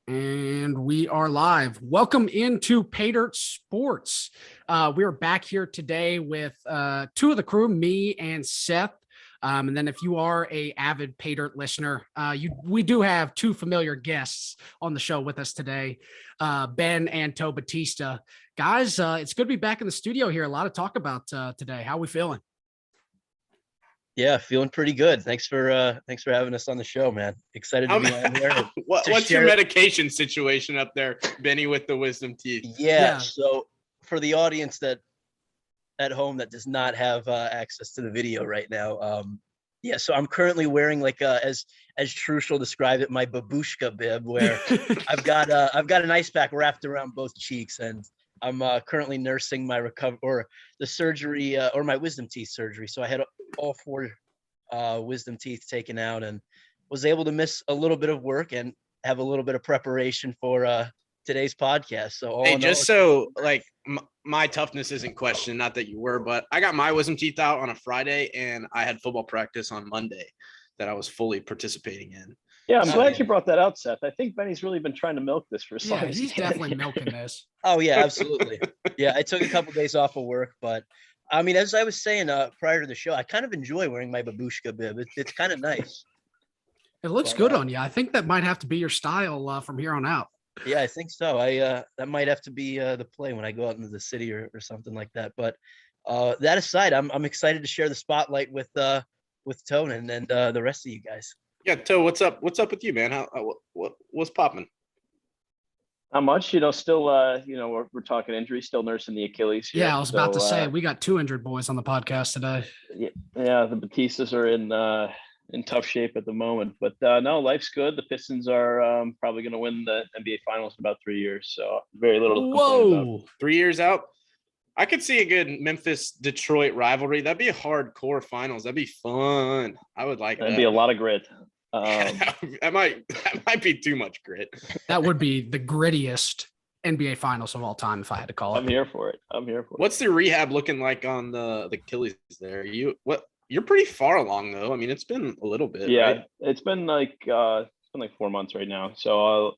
And we are live. Welcome into Paydirt Sports. We are back here today with two of the crew, me and Seth. And then if you are a avid Paydirt listener, we do have two familiar guests on the show with us today, Ben and Toe Bautista. Guys, it's good to be back in the studio here. A lot to talk about today. How are we feeling? Yeah, feeling pretty good. Thanks for having us on the show, man. Excited to be on here. What's your medication situation up there, Benny, with the wisdom teeth? Yeah. So for the audience that at home that does not have access to the video right now, so I'm currently wearing like as Trushel described it, my babushka bib, where I've got an ice pack wrapped around both cheeks, and I'm currently nursing my the surgery or my wisdom teeth surgery. So I had all four wisdom teeth taken out and was able to miss a little bit of work and have a little bit of preparation for today's podcast. So my toughness isn't questioned, not that you were, but I got my wisdom teeth out on a Friday and I had football practice on Monday that I was fully participating in. Yeah, I'm glad you brought that out, Seth. I think Benny's really been trying to milk this for Yeah, he's definitely milking this. Oh, yeah, absolutely. Yeah, I took a couple days off of work, but I mean, as I was saying prior to the show, I kind of enjoy wearing my babushka bib. It's kind of nice. It looks good on you. I think that might have to be your style from here on out. Yeah, I think so. That might have to be the play when I go out into the city or something like that. But that aside, I'm excited to share the spotlight with Tone and the rest of you guys. Yeah, Toe, what's up? What's up with you, man? What's popping? Not much, still, we're talking injuries, still nursing the Achilles. Here. Yeah, I was about to say, we got two injured boys on the podcast today. Yeah, the Bautistas are in tough shape at the moment, but no, life's good. The Pistons are probably going to win the NBA Finals in about 3 years, so very little to complain about. 3 years out? I could see a good Memphis-Detroit rivalry. That'd be a hardcore finals. That'd be fun. I would like that. That'd be a lot of grit. That might be too much grit. That would be the grittiest NBA Finals of all time if I had to call it. I'm here for it. What's the rehab looking like on the Achilles there? You're pretty far along though. I mean, it's been a little bit. Yeah, right? It's been like 4 months right now. So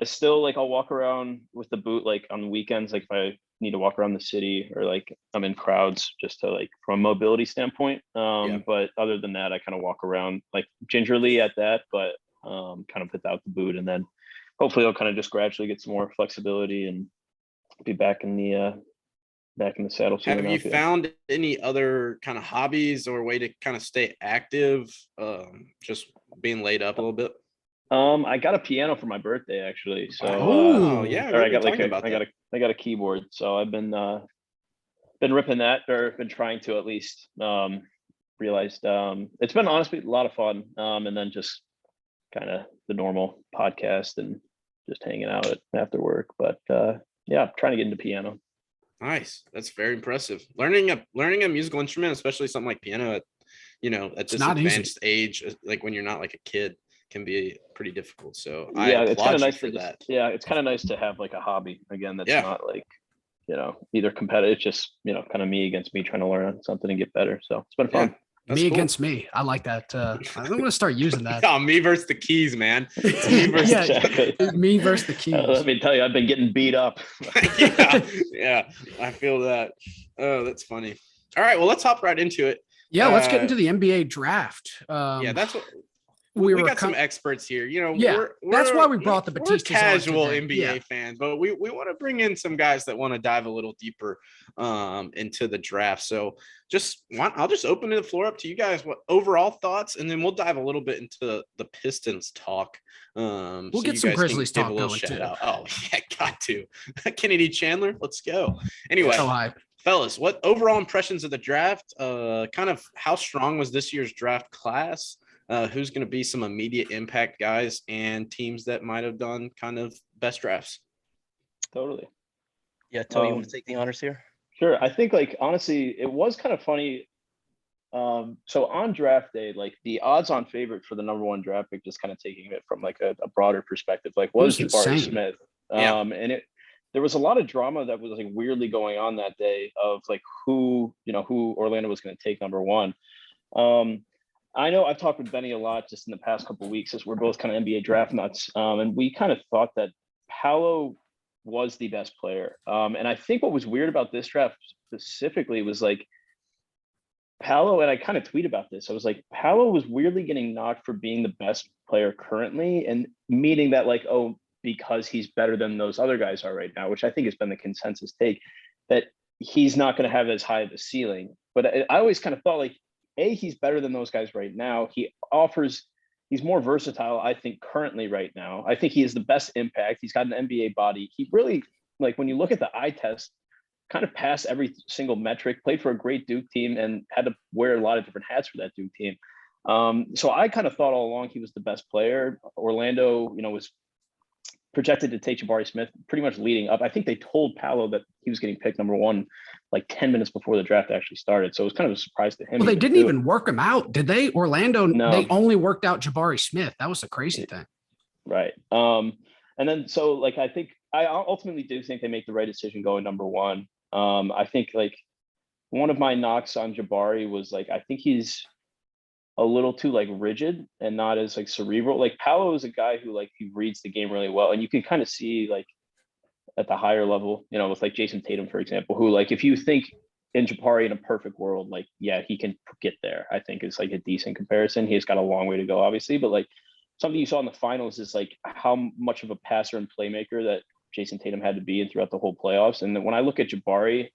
I still I'll walk around with the boot like on weekends, like if I need to walk around the city or like I'm in crowds just to like from a mobility standpoint. But other than that, I kind of walk around like gingerly at that, but kind of without the boot, and then hopefully I'll kind of just gradually get some more flexibility and be back in the saddle. Have you found any other kind of hobbies or way to kind of stay active? Just being laid up a little bit. I got a piano for my birthday actually. So I got a keyboard. So I've been ripping that, or been trying to at least. Realized it's been honestly a lot of fun. And then just kind of the normal podcast and just hanging out after work. But trying to get into piano. Nice. That's very impressive. Learning a musical instrument, especially something like piano at this advanced age, like when you're not like a kid, can be pretty difficult. So it's kind of nice for that. Yeah, it's kind of nice to have like a hobby again that's not like either competitive. It's just kind of me against me trying to learn something and get better. So it's been fun. Me against me. I like that. I'm going to start using that. Yeah, me versus the keys, man. Me versus the keys. Let me tell you, I've been getting beat up. yeah, I feel that. Oh, that's funny. All right, well, let's hop right into it. Yeah, let's get into the NBA draft. That's what we got some experts here. That's why we brought the Bautistas. We're casual NBA fans, but we want to bring in some guys that want to dive a little deeper into the draft. So I'll just open the floor up to you guys. What overall thoughts, and then we'll dive a little bit into the Pistons talk. We'll get some Grizzlies talk going too. Oh yeah, got to. Kennedy Chandler, let's go. Anyway, so hype. Fellas, what overall impressions of the draft? Kind of how strong was this year's draft class? Who's going to be some immediate impact guys and teams that might have done kind of best drafts? Totally. Yeah, Tony, you want to take the honors here? Sure. I think honestly, it was kind of funny. So on draft day, the odds on favorite for the number one draft pick, just kind of taking it from a broader perspective, was Jabari Smith. And there was a lot of drama that was weirdly going on that day of who Orlando was going to take number one. I know I've talked with Benny a lot just in the past couple of weeks as we're both kind of NBA draft nuts. And we kind of thought that Paolo was the best player. And I think what was weird about this draft specifically was like Paolo, and I kind of tweet about this. I was like, Paolo was weirdly getting knocked for being the best player currently, and meaning that like, oh, because he's better than those other guys are right now, which I think has been the consensus take, that he's not going to have as high of a ceiling. But I always kind of thought like, he's better than those guys right now. He's more versatile, I think, currently right now. I think he has the best impact. He's got an NBA body. He really, like, when you look at the eye test, kind of passed every single metric, played for a great Duke team, and had to wear a lot of different hats for that Duke team. So I kind of thought all along he was the best player. Orlando, was projected to take Jabari Smith pretty much leading up. I think they told Paolo that he was getting picked number 1 like 10 minutes before the draft actually started. So it was kind of a surprise to him. Well, they didn't even work him out, did they? Orlando, No. They only worked out Jabari Smith. That was the crazy thing. Right. And then so like I ultimately do think they make the right decision going number 1. I think like one of my knocks on Jabari was like I think he's a little too like rigid and not as like cerebral. Like Paolo is a guy who like he reads the game really well, and you can kind of see like at the higher level, with like Jason Tatum, for example, who like if you think in Jabari in a perfect world, like yeah, he can get there. I think it's like a decent comparison. He's got a long way to go, obviously, but like something you saw in the finals is like how much of a passer and playmaker that Jason Tatum had to be in throughout the whole playoffs. And then when I look at Jabari,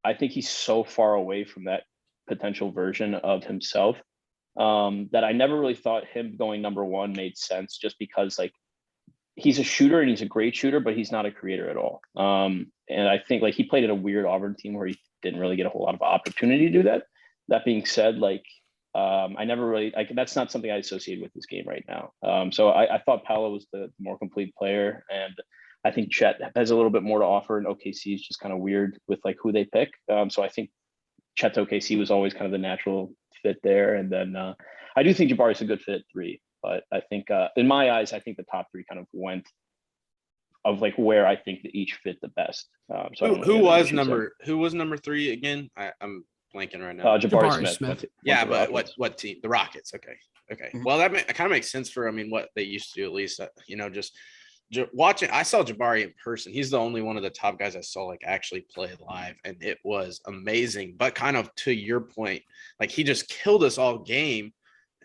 I think he's so far away from that potential version of himself that I never really thought him going number 1 made sense, just because like he's a shooter and he's a great shooter, but he's not a creator at all. And I think like he played at a weird Auburn team where he didn't really get a whole lot of opportunity to do that. That being said, like I never really like that's not something I associate with this game right now. So I thought Paolo was the more complete player, and I think Chet has a little bit more to offer, and OKC is just kind of weird with like who they pick. So I think Chet to OKC was always kind of the natural fit there. And then I do think Jabari's a good fit at 3, but I think in my eyes, I think the top 3 kind of went of like where I think that each fit the best. So who was number 3 again? I'm blanking right now. Jabari Smith. Yeah, but what team? The Rockets. Okay. Mm-hmm. Well, that kind of makes sense for what they used to do, at least. Just watching. I saw Jabari in person. He's the only one of the top guys I saw like actually play live, and it was amazing. But kind of to your point, like he just killed us all game.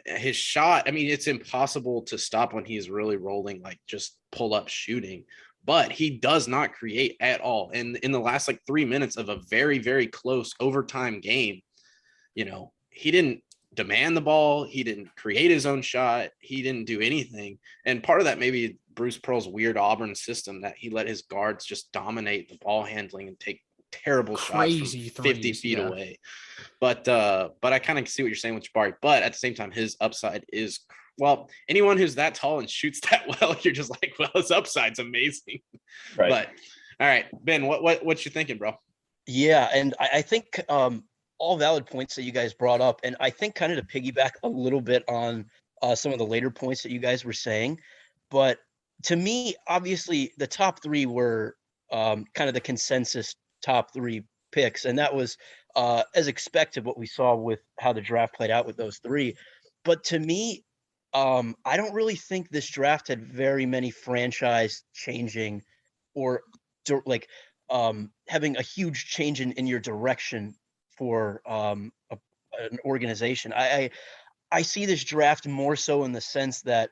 His shot, I mean, it's impossible to stop when he's really rolling, like just pull up shooting. But he does not create at all. And in the last like 3 minutes of a very, very close overtime game, he didn't demand the ball. He didn't create his own shot. He didn't do anything. And part of that maybe Bruce Pearl's weird Auburn system, that he let his guards just dominate the ball handling and take terrible shots from 50 feet away. But I kind of see what you're saying with Jabari. But at the same time, his upside is, well, anyone who's that tall and shoots that well, you're just like, well, his upside's amazing. Right. But all right, Ben, what you thinking, bro? Yeah, and I think all valid points that you guys brought up, and I think kind of to piggyback a little bit on some of the later points that you guys were saying, but to me, obviously, the top 3 were kind of the consensus top 3 picks, and that was as expected what we saw with how the draft played out with those 3. But to me, I don't really think this draft had very many franchise changing or like having a huge change in your direction for an organization. I see this draft more so in the sense that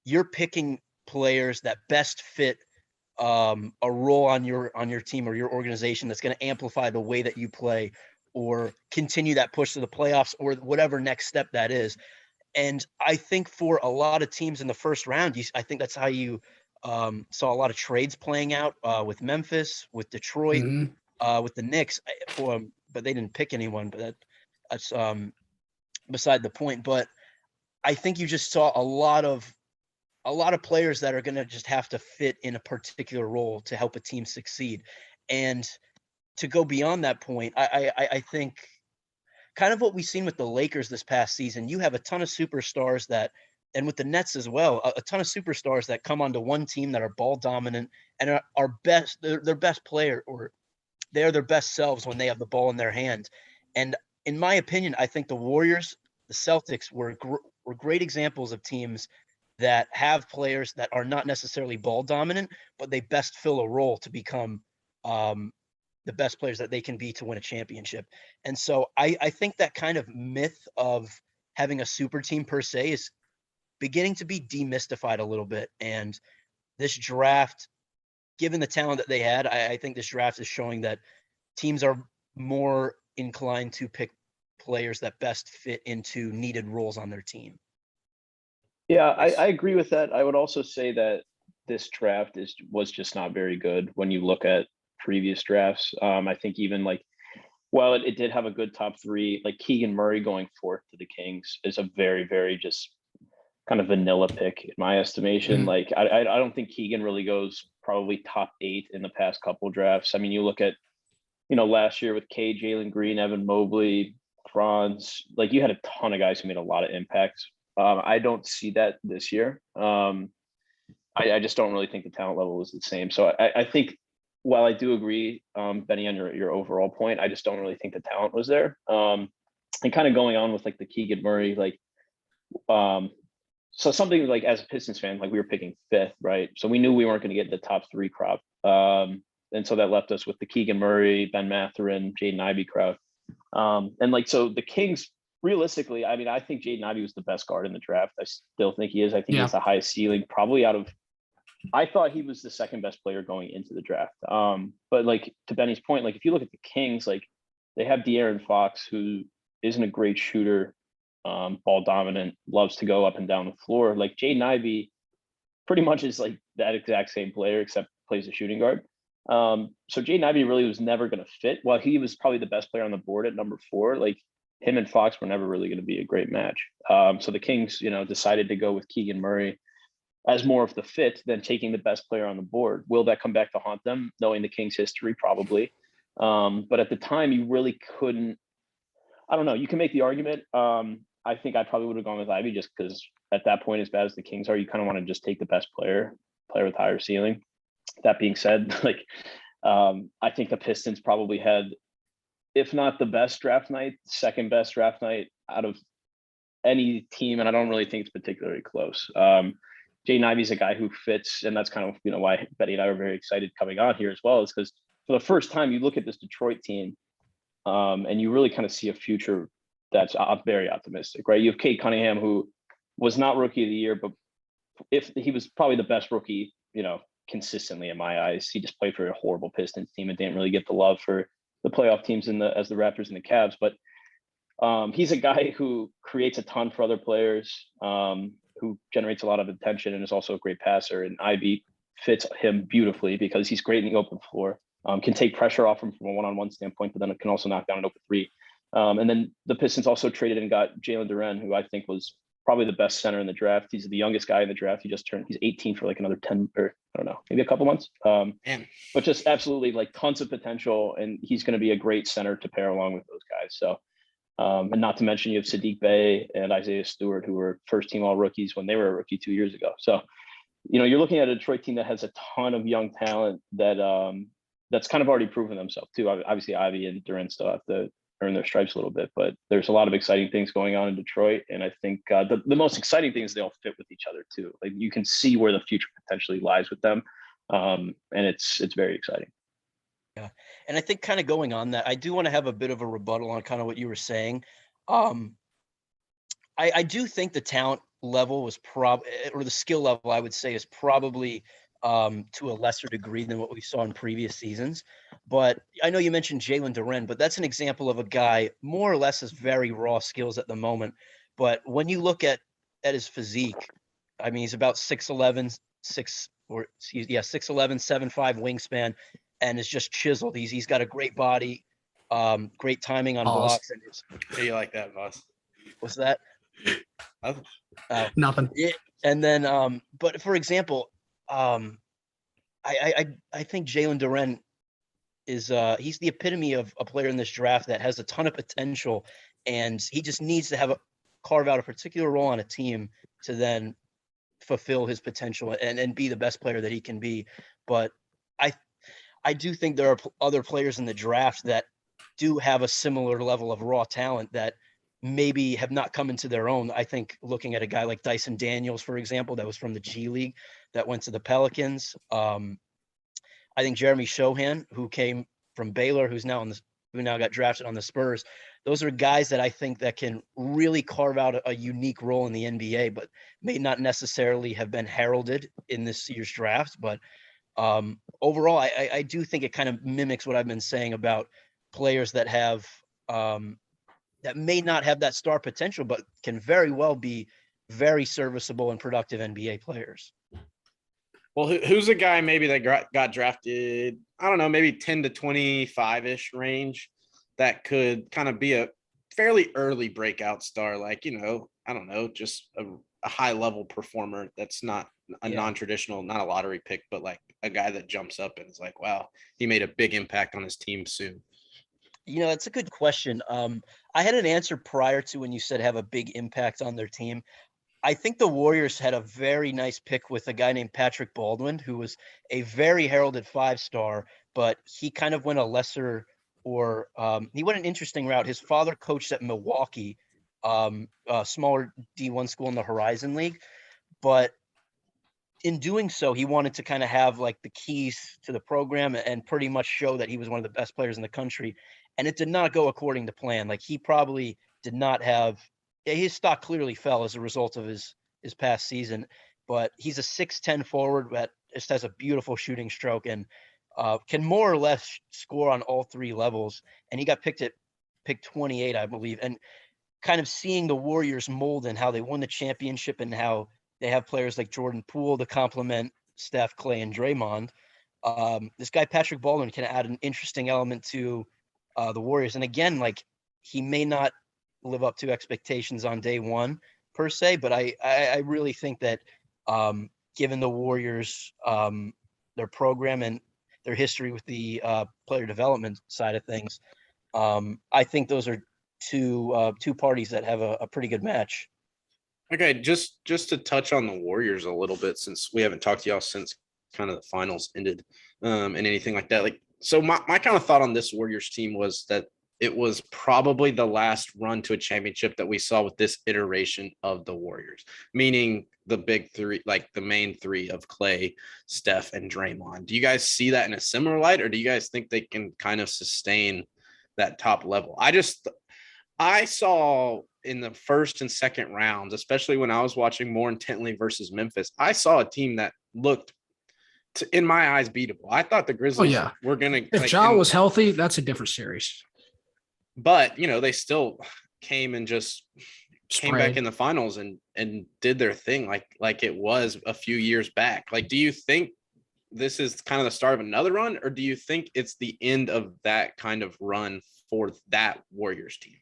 you're picking players that best fit a role on your team or your organization that's going to amplify the way that you play or continue that push to the playoffs or whatever next step that is. And I think for a lot of teams in the first round, I think that's how you saw a lot of trades playing out with Memphis, with Detroit, with the Knicks, but they didn't pick anyone. But that's beside the point. But I think you just saw a lot of players that are going to just have to fit in a particular role to help a team succeed. And to go beyond that point, I think kind of what we've seen with the Lakers this past season, you have a ton of superstars that, and with the Nets as well, a ton of superstars that come onto one team that are ball dominant and are best, their best player, or they're their best selves when they have the ball in their hand. And in my opinion, I think the Warriors, the Celtics were great examples of teams that have players that are not necessarily ball dominant, but they best fill a role to become the best players that they can be to win a championship. And so I think that kind of myth of having a super team per se is beginning to be demystified a little bit. And this draft, given the talent that they had, I think this draft is showing that teams are more inclined to pick players that best fit into needed roles on their team. Yeah, I agree with that. I would also say that this draft was just not very good when you look at previous drafts. I think even like, while it did have a good top three, like Keegan Murray going fourth to the Kings is a very, very just kind of vanilla pick in my estimation. Like I don't think Keegan really goes probably top 8 in the past couple drafts. I mean, you look at, last year with K, Jalen Green, Evan Mobley, Franz, like you had a ton of guys who made a lot of impacts. I don't see that this year. I just don't really think the talent level is the same. So I think while I do agree, Benny, on your overall point, I just don't really think the talent was there. And kind of going on with like the Keegan Murray, like, so something like as a Pistons fan, like we were picking 5th, right? So we knew we weren't going to get the top 3 crop. And so that left us with the Keegan Murray, Ben Mathurin, Jaden Ivey crowd. And like, so the Kings, realistically, I mean, I think Jaden Ivey was the best guard in the draft. I still think he is. I think he has the highest ceiling, probably I thought he was the second best player going into the draft. But like to Benny's point, like if you look at the Kings, like they have De'Aaron Fox, who isn't a great shooter, ball dominant, loves to go up and down the floor. Like Jaden Ivey pretty much is like that exact same player, except plays a shooting guard. So Jaden Ivey really was never going to fit. While he was probably the best player on the board at number 4, like him and Fox were never really going to be a great match. So the Kings, decided to go with Keegan Murray as more of the fit than taking the best player on the board. Will that come back to haunt them? Knowing the Kings' history, probably. But at the time, you really couldn't. I don't know. You can make the argument. I think I probably would have gone with Ivy just because at that point, as bad as the Kings are, you kind of want to just take the best player with higher ceiling. That being said, like I think the Pistons probably had, if not the best draft night, second best draft night out of any team, and I don't really think it's particularly close. Jaden Ivey's a guy who fits, and that's kind of why Betty and I were very excited coming on here as well, is because for the first time you look at this Detroit team, and you really kind of see a future that's very optimistic, right? You have Kate Cunningham, who was not rookie of the year, but if he was probably the best rookie, consistently in my eyes. He just played for a horrible Pistons team and didn't really get the love for the playoff teams as the Raptors and the Cavs. But he's a guy who creates a ton for other players, who generates a lot of attention and is also a great passer. And Ivy fits him beautifully because he's great in the open floor, can take pressure off him from a one-on-one standpoint, but then it can also knock down an open 3. And then the Pistons also traded and got Jalen Duren, who I think was probably the best center in the draft. He's the youngest guy in the draft. He's 18 for like another 10 or I don't know, maybe a couple months. But just absolutely like tons of potential. And he's going to be a great center to pair along with those guys. So, and not to mention you have Sadiq Bey and Isaiah Stewart, who were first team all rookies when they were a rookie 2 years ago. So, you're looking at a Detroit team that has a ton of young talent that's kind of already proven themselves too. Obviously Ivy and Duren still have to earn their stripes a little bit, but there's a lot of exciting things going on in Detroit. And I think the most exciting thing is they all fit with each other too. Like you can see where the future potentially lies with them. And it's very exciting. Yeah. And I think kind of going on that, I do want to have a bit of a rebuttal on kind of what you were saying. I do think the talent level was or the skill level, I would say, is probably to a lesser degree than what we saw in previous seasons. But I know you mentioned Jalen Duren, but that's an example of a guy more or less has very raw skills at the moment. But when you look at his physique, I mean, he's about 6'11", 7'5" wingspan, and is just chiseled. He's got a great body, great timing on blocks. And How you like that, boss? What's that? Nothing. Yeah. And then, but for example, I think Jalen Duren is he's the epitome of a player in this draft that has a ton of potential, and he just needs to carve out a particular role on a team to then fulfill his potential and be the best player that he can be. But I do think there are other players in the draft that do have a similar level of raw talent that maybe have not come into their own. I think looking at a guy like Dyson Daniels, for example, that was from the G League that went to the Pelicans. I think Jeremy Shohan, who came from Baylor, who now got drafted on the Spurs. Those are guys that I think that can really carve out a unique role in the NBA, but may not necessarily have been heralded in this year's draft. But overall, I do think it kind of mimics what I've been saying about players that have that may not have that star potential, but can very well be very serviceable and productive NBA players. Well, who's a guy maybe that got drafted, I don't know, maybe 10 to 25-ish range that could kind of be a fairly early breakout star, like, I don't know, just a high-level performer that's not a non-traditional, not a lottery pick, but like a guy that jumps up and is like, wow, he made a big impact on his team soon. That's a good question. I had an answer prior to when you said have a big impact on their team. I think the Warriors had a very nice pick with a guy named Patrick Baldwin, who was a very heralded 5-star, but he kind of went a lesser he went an interesting route. His father coached at Milwaukee, a smaller D1 school in the Horizon League. But in doing so, he wanted to kind of have like the keys to the program and pretty much show that he was one of the best players in the country. And it did not go according to plan. Like he probably did not have his stock clearly fell as a result of his past season, but he's a 6'10" forward that just has a beautiful shooting stroke and can more or less score on all three levels. And he got picked 28, I believe. And kind of seeing the Warriors mold and how they won the championship and how they have players like Jordan Poole to complement Steph, Clay, and Draymond. This guy, Patrick Baldwin, can add an interesting element to the Warriors. And again, like he may not live up to expectations on day one per se, but I really think that given the Warriors, their program and their history with the player development side of things, I think those are two parties that have a pretty good match. Okay, just to touch on the Warriors a little bit, since we haven't talked to y'all since kind of the finals ended, and anything like that. Like, so my kind of thought on this Warriors team was that it was probably the last run to a championship that we saw with this iteration of the Warriors, meaning the big three, like the main three of Clay, Steph, and Draymond. Do you guys see that in a similar light, or do you guys think they can kind of sustain that top level? I saw in the first and second rounds, especially when I was watching more intently versus Memphis, I saw a team that looked, in my eyes, beatable. I thought the Grizzlies were going to. If Ja was healthy, that's a different series. But, they still came and just came back in the finals and did their thing like it was a few years back. Like, do you think this is kind of the start of another run, or do you think it's the end of that kind of run for that Warriors team?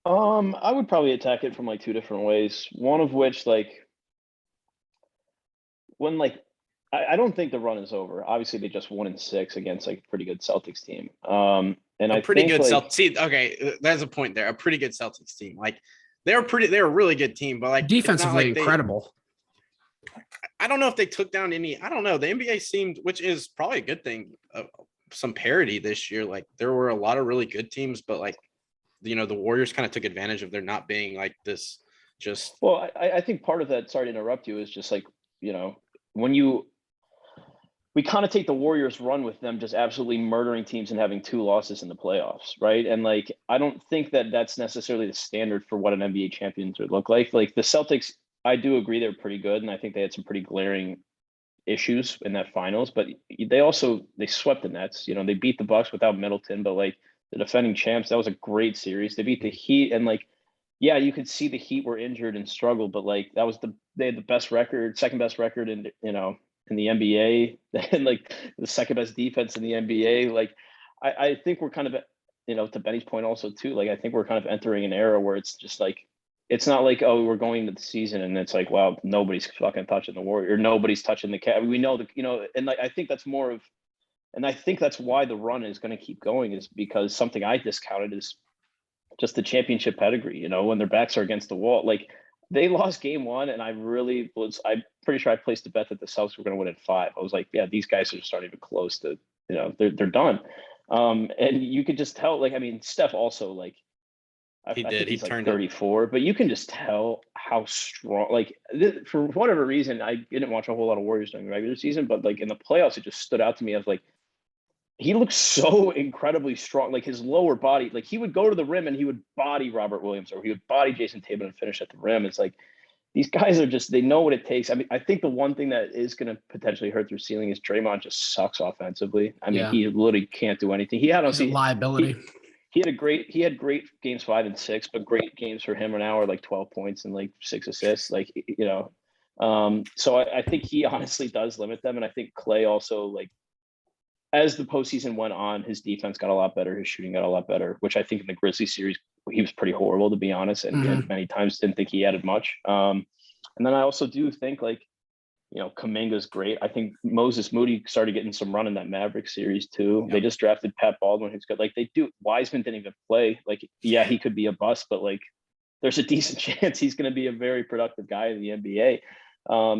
I would probably attack it from like two different ways. One of which, I don't think the run is over. Obviously, they just 1-6 against like a pretty good Celtics team. And a pretty good Celtics. See, okay, there's a point there. A pretty good Celtics team. Like they're a really good team, but like defensively incredible. I don't know if they took down any. I don't know. The NBA seemed, which is probably a good thing, some parity this year. Like there were a lot of really good teams, but like the Warriors kind of took advantage of there not being like this. Just well, I think part of that. Sorry to interrupt you. Is just like when we kind of take the Warriors run with them just absolutely murdering teams and having 2 losses in the playoffs, right? And like I don't think that that's necessarily the standard for what an NBA champions would look like. Like the Celtics, I do agree they're pretty good, and I think they had some pretty glaring issues in that finals. But they swept the Nets. They beat the Bucks without Middleton, but like the defending champs, that was a great series. They beat the Heat, and like, yeah, you could see the Heat were injured and struggled, but like that was they had the best record, second best record in the NBA, and like the second best defense in the NBA. Like I think we're kind of, to Benny's point also too, like I think we're kind of entering an era where it's just like, it's not like, oh, we're going into the season and it's like, wow, nobody's fucking touching the Warrior, nobody's touching the cat. We know and like I think that's more of, and I think that's why the run is going to keep going, is because something I discounted is just the championship pedigree. When their backs are against the wall, like they lost game 1, and I'm pretty sure I placed a bet that the Celtics were going to win at 5. I was like, yeah, these guys are just not even close to, they're done. And you could just tell, like, I mean, Steph also, like, I He think did. He he's like turned up. 34, but you can just tell how strong, like, for whatever reason, I didn't watch a whole lot of Warriors during the regular season, but like in the playoffs, it just stood out to me as like, he looks so incredibly strong. Like his lower body, like he would go to the rim and he would body Robert Williams, or he would body Jason Tatum and finish at the rim. It's like, these guys are just, they know what it takes. I mean, I think the one thing that is going to potentially hurt their ceiling is Draymond just sucks offensively. I mean, Yeah. he literally can't do anything. He had, He's a liability. he had great games 5 and 6, but great games for him right now are like 12 points and like 6 assists. Like, you know, so I think he honestly does limit them. And I think Clay also, like, as the postseason went on, his defense got a lot better, his shooting got a lot better, which I think in the Grizzlies series, he was pretty horrible, to be honest, and many times didn't think he added much. And then I also do think, like, you know, Kuminga's great. I think Moses Moody started getting some run in that Mavericks series too. Yep. They just drafted Pat Baldwin, who's good. Like, they do. Wiseman didn't even play. Like, yeah, he could be a bust, but like, there's a decent chance he's going to be a very productive guy in the NBA.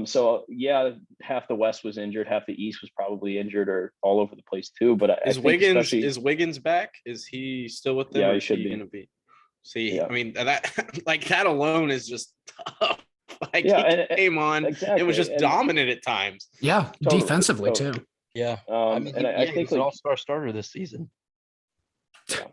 So yeah, half the West was injured, half the East was probably injured or all over the place too. But is Wiggins back? Is he still with them? Yeah, or he should be. Gonna be. See, yeah. I mean, that like that alone is just tough. Like, yeah, he came on, exactly. It was just dominant at times. Yeah, totally, defensively totally. too. Yeah, I mean, and I think he's an all-star starter this season. Yeah,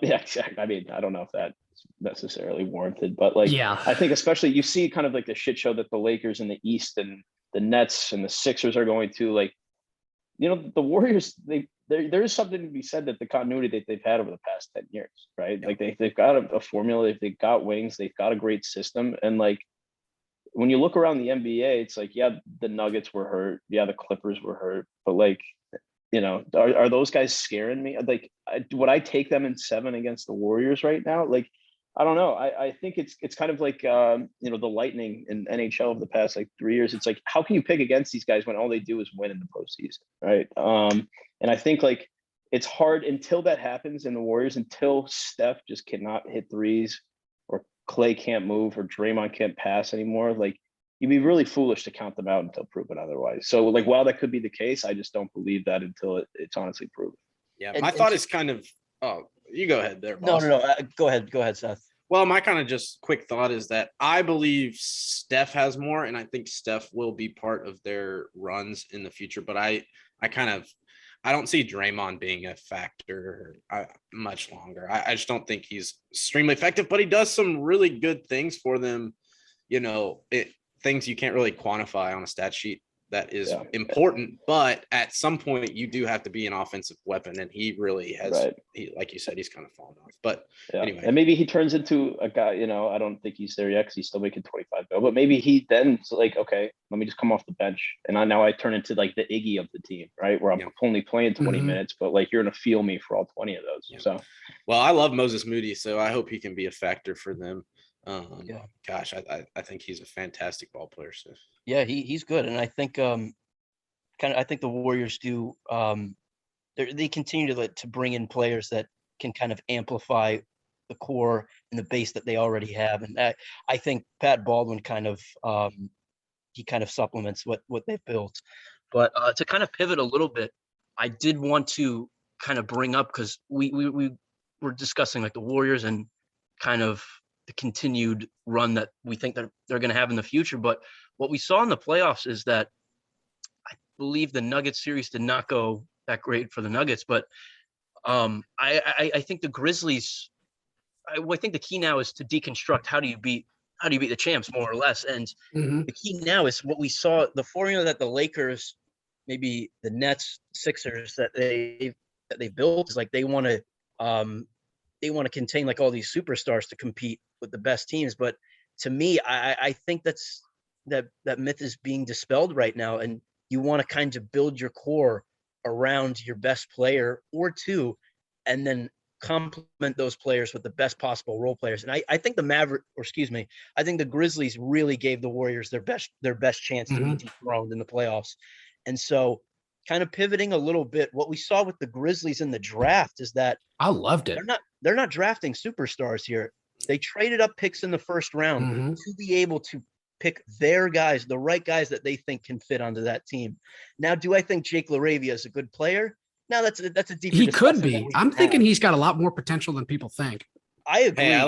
exactly. I mean, I don't know if that's necessarily warranted, but like, yeah, I think especially you see kind of like the shit show that the Lakers in the East and the Nets and the Sixers are going to, like, you know, the Warriors, there is something to be said that the continuity that they've had over the past 10 years, right? Yeah. Like they've got a formula, they've got wings, they've got a great system. And like, when you look around the NBA, it's like, yeah, the Nuggets were hurt. Yeah, the Clippers were hurt. But like, you know, are those guys scaring me? Like, would I take them in 7 against the Warriors right now? Like, I don't know. I think it's kind of like, you know, the Lightning in NHL of the past like 3 years. It's like, how can you pick against these guys when all they do is win in the postseason, right? And I think like it's hard until that happens in the Warriors, until Steph just cannot hit threes, or Clay can't move, or Draymond can't pass anymore. Like, you'd be really foolish to count them out until proven otherwise. So like, while that could be the case, I just don't believe that until it's honestly proven. Yeah, my thought is kind of, oh, you go ahead there, boss. No. Go ahead, Seth. Well, my kind of just quick thought is that I believe Steph has more, and I think Steph will be part of their runs in the future. But I don't see Draymond being a factor much longer. I just don't think he's extremely effective, but he does some really good things for them. You know, things you can't really quantify on a stat sheet that is important, but at some point you do have to be an offensive weapon, and he really has, like you said, he's kind of fallen off. But anyway. And maybe he turns into a guy, you know, I don't think he's there yet because he's still making 25 mil, but maybe he then's like, okay, let me just come off the bench. And now I turn into like the Iggy of the team, right? Where I'm only playing 20 minutes, but like, you're going to feel me for all 20 of those. Yeah. So, well, I love Moses Moody, so I hope he can be a factor for them. Gosh, I think he's a fantastic ball player. So yeah, he's good, and I think I think the Warriors do they continue to bring in players that can kind of amplify the core and the base that they already have, and I think Pat Baldwin kind of he kind of supplements what they've built. But to kind of pivot a little bit, I did want to kind of bring up, because we were discussing like the Warriors and kind of the continued run that we think that they're going to have in the future. But what we saw in the playoffs is that I believe the Nuggets series did not go that great for the Nuggets, but I think the Grizzlies, I think the key now is to deconstruct how do you beat the champs, more or less. And the key now is what we saw, the formula that the Lakers, maybe the Nets, Sixers that they built is like, they want to contain like all these superstars to compete with the best teams. But to me, I think that myth is being dispelled right now. And you want to kind of build your core around your best player or two, and then complement those players with the best possible role players. And I think I think the Grizzlies really gave the Warriors their best chance to be dethroned in the playoffs. And so, kind of pivoting a little bit, what we saw with the Grizzlies in the draft is that I loved it. They're not drafting superstars here. They traded up picks in the first round to be able to pick their guys, the right guys that they think can fit onto that team. Now, do I think Jake LaRavia is a good player? Now that's a deeper. He could discussion that be. we I'm can thinking have. he's got a lot more potential than people think. I agree. Hey, I and-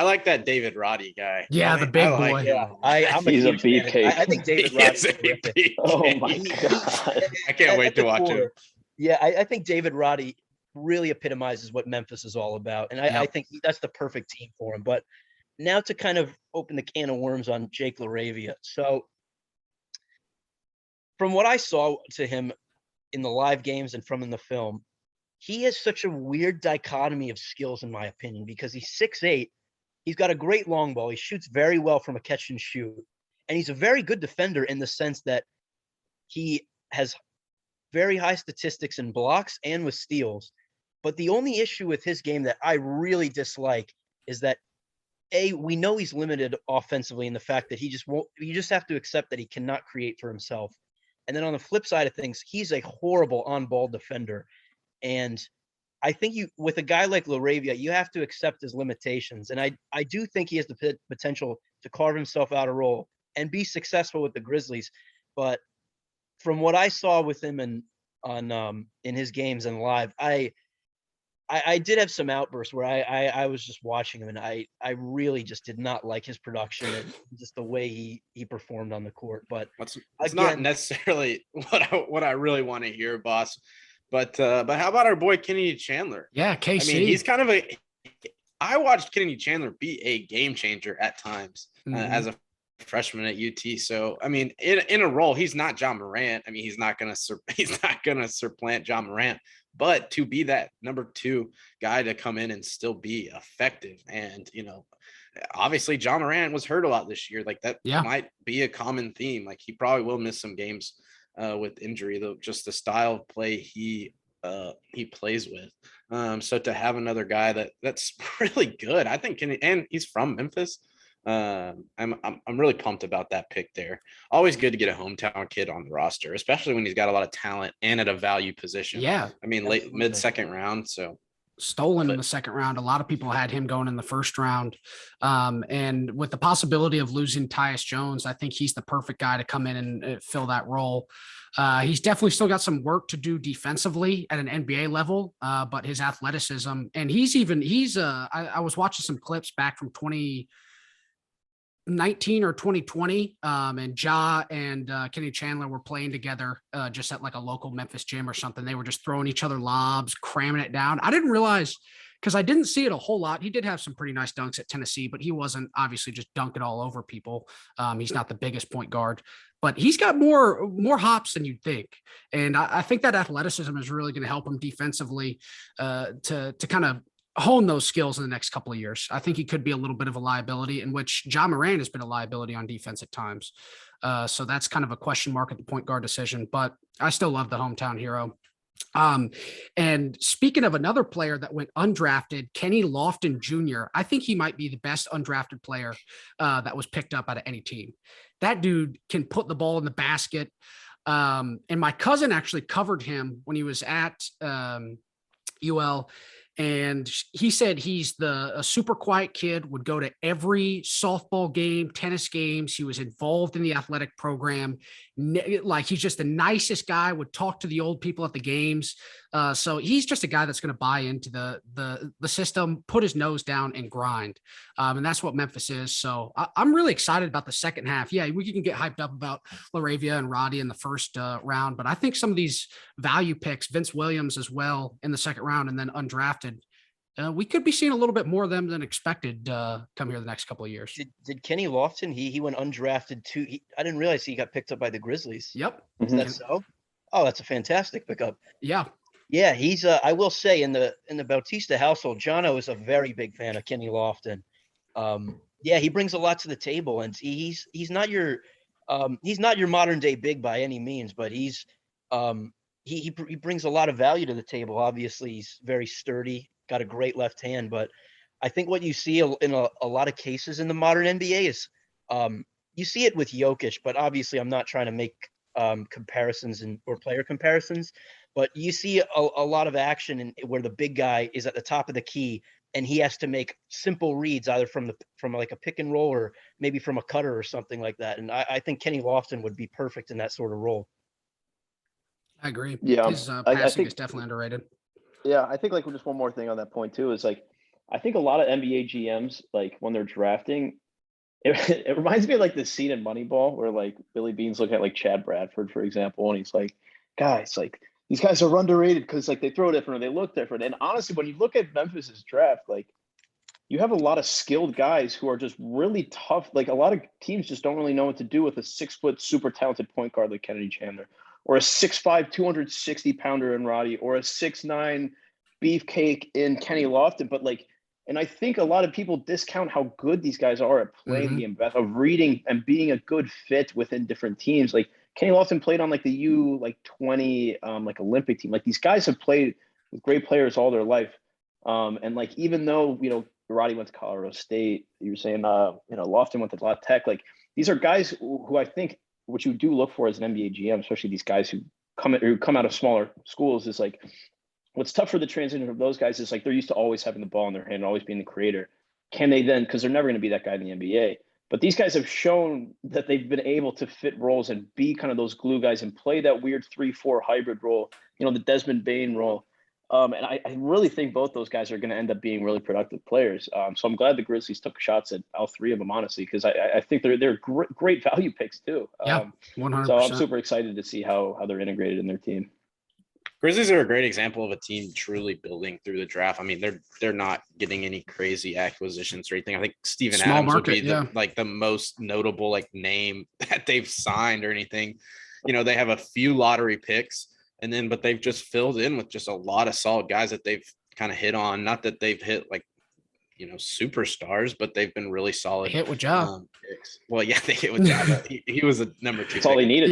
like that David Roddy guy. Yeah, the big boy. him Yeah, a lot. I'm He's a huge fan. beefcake. I think David He Roddy's is a terrific. big Oh kid. my God. I can't wait At the to watch him. core, yeah, I think David Roddy really epitomizes what Memphis is all about, and I Yep. think that's the perfect team for him. But now to kind of open the can of worms on Jake LaRavia. So from what I saw to him in the live games and from in the film, he has such a weird dichotomy of skills, in my opinion, because he's 6'8". He's got a great long ball. He shoots very well from a catch and shoot. And he's a very good defender in the sense that he has very high statistics in blocks and with steals. But the only issue with his game that I really dislike is that we know he's limited offensively in the fact that he just won't, you just have to accept that he cannot create for himself. And then on the flip side of things, he's a horrible on-ball defender. And I think with a guy like LaRavia, you have to accept his limitations. And I do think he has the potential to carve himself out a role and be successful with the Grizzlies. But from what I saw with him in his games and live, I did have some outbursts where I was just watching him, and I really just did not like his production and just the way he performed on the court. But it's not necessarily what I really want to hear, boss. But how about our boy Kenny Chandler? Yeah, KC. I mean, he's kind of I watched Kenny Chandler be a game changer at times as a freshman at UT. So I mean, in a role, he's not John Morant. I mean, he's not gonna supplant John Morant, but to be that number 2 guy to come in and still be effective, and obviously John Morant was hurt a lot this year. Like that might be a common theme. Like he probably will miss some games with injury, though. Just the style of play he plays with. So to have another guy that's really good, I think, and he's from Memphis. I'm really pumped about that pick there. Always good to get a hometown kid on the roster, especially when he's got a lot of talent and at a value position. Yeah, I mean, late mid-second round. So stolen in the second round. A lot of people had him going in the first round. And with the possibility of losing Tyus Jones, I think he's the perfect guy to come in and fill that role. He's definitely still got some work to do defensively at an NBA level, but his athleticism, and I was watching some clips back from 2019 or 2020, and Ja and Kenny Chandler were playing together just at like a local Memphis gym or something. They were just throwing each other lobs, cramming it down. I didn't realize, because I didn't see it a whole lot. He did have some pretty nice dunks at Tennessee, but he wasn't obviously just dunking all over people. He's not the biggest point guard, but he's got more hops than you'd think. And I think that athleticism is really going to help him defensively to kind of hone those skills in the next couple of years. I think he could be a little bit of a liability, in which John Morant has been a liability on defense at times. So that's kind of a question mark at the point guard decision, but I still love the hometown hero. And speaking of another player that went undrafted, Kenny Lofton Jr., I think he might be the best undrafted player that was picked up out of any team. That dude can put the ball in the basket. And my cousin actually covered him when he was at UL. And he said he's a super quiet kid, would go to every softball game, tennis games. He was involved in the athletic program. Like, he's just the nicest guy, would talk to the old people at the games. So he's just a guy that's going to buy into the system, put his nose down and grind. And that's what Memphis is. So I'm really excited about the second half. Yeah, we can get hyped up about LaRavia and Roddy in the first round, but I think some of these value picks, Vince Williams as well in the second round, and then undrafted, we could be seeing a little bit more of them than expected come here the next couple of years. Did Kenny Lofton, he went undrafted too. I didn't realize he got picked up by the Grizzlies. Yep. Is that so? Oh, that's a fantastic pickup. Yeah. Yeah, he's I will say in the Bautista household, Jono is a very big fan of Kenny Lofton. Yeah, he brings a lot to the table, and he's not your modern day big by any means, but he brings a lot of value to the table. Obviously, he's very sturdy, got a great left hand, but I think what you see in a lot of cases in the modern NBA is you see it with Jokic, but obviously I'm not trying to make comparisons or player comparisons, but you see a lot of action where the big guy is at the top of the key and he has to make simple reads either from like a pick and roll or maybe from a cutter or something like that. And I think Kenny Lofton would be perfect in that sort of role. I agree. Yeah, His I passing think is definitely underrated. Yeah, I think like just one more thing on that point too is like I think a lot of NBA GMs like when they're drafting, it reminds me of like the scene in Moneyball where like Billy Bean's looking at like Chad Bradford, for example, and he's like, guys, like these guys are underrated because like they throw different or they look different. And honestly, when you look at Memphis's draft, like you have a lot of skilled guys who are just really tough. Like a lot of teams just don't really know what to do with a 6 foot super talented point guard like Kennedy Chandler, or a 6'5", 260-pounder in Roddy, or a 6'9" beefcake in Kenny Lofton. But like, and I think a lot of people discount how good these guys are at playing the game, of reading and being a good fit within different teams. Like Kenny Lofton played on like the U20 like Olympic team. Like these guys have played with great players all their life. And like even though Roddy went to Colorado State, you were saying Lofton went to La Tech. Like these are guys who I think what you do look for as an NBA GM, especially these guys who come out of smaller schools, is like what's tough for the transition of those guys is like they're used to always having the ball in their hand, always being the creator. Can they then, because they're never going to be that guy in the NBA, but these guys have shown that they've been able to fit roles and be kind of those glue guys and play that weird 3-4 hybrid role, the Desmond Bane role. And I really think both those guys are going to end up being really productive players. So I'm glad the Grizzlies took shots at all three of them, honestly, because I think they're great value picks too. Yeah, 100%. So I'm super excited to see how they're integrated in their team. Grizzlies are a great example of a team truly building through the draft. I mean, they're not getting any crazy acquisitions or anything. I think Steven Small Adams market, would be the most notable like name that they've signed or anything. They have a few lottery picks. But they've just filled in with just a lot of solid guys that they've kind of hit on. Not that they've hit like, superstars, but they've been really solid. They hit with Ja. Picks. Well, yeah, they hit with Ja, but he was a number 2. That's all they needed,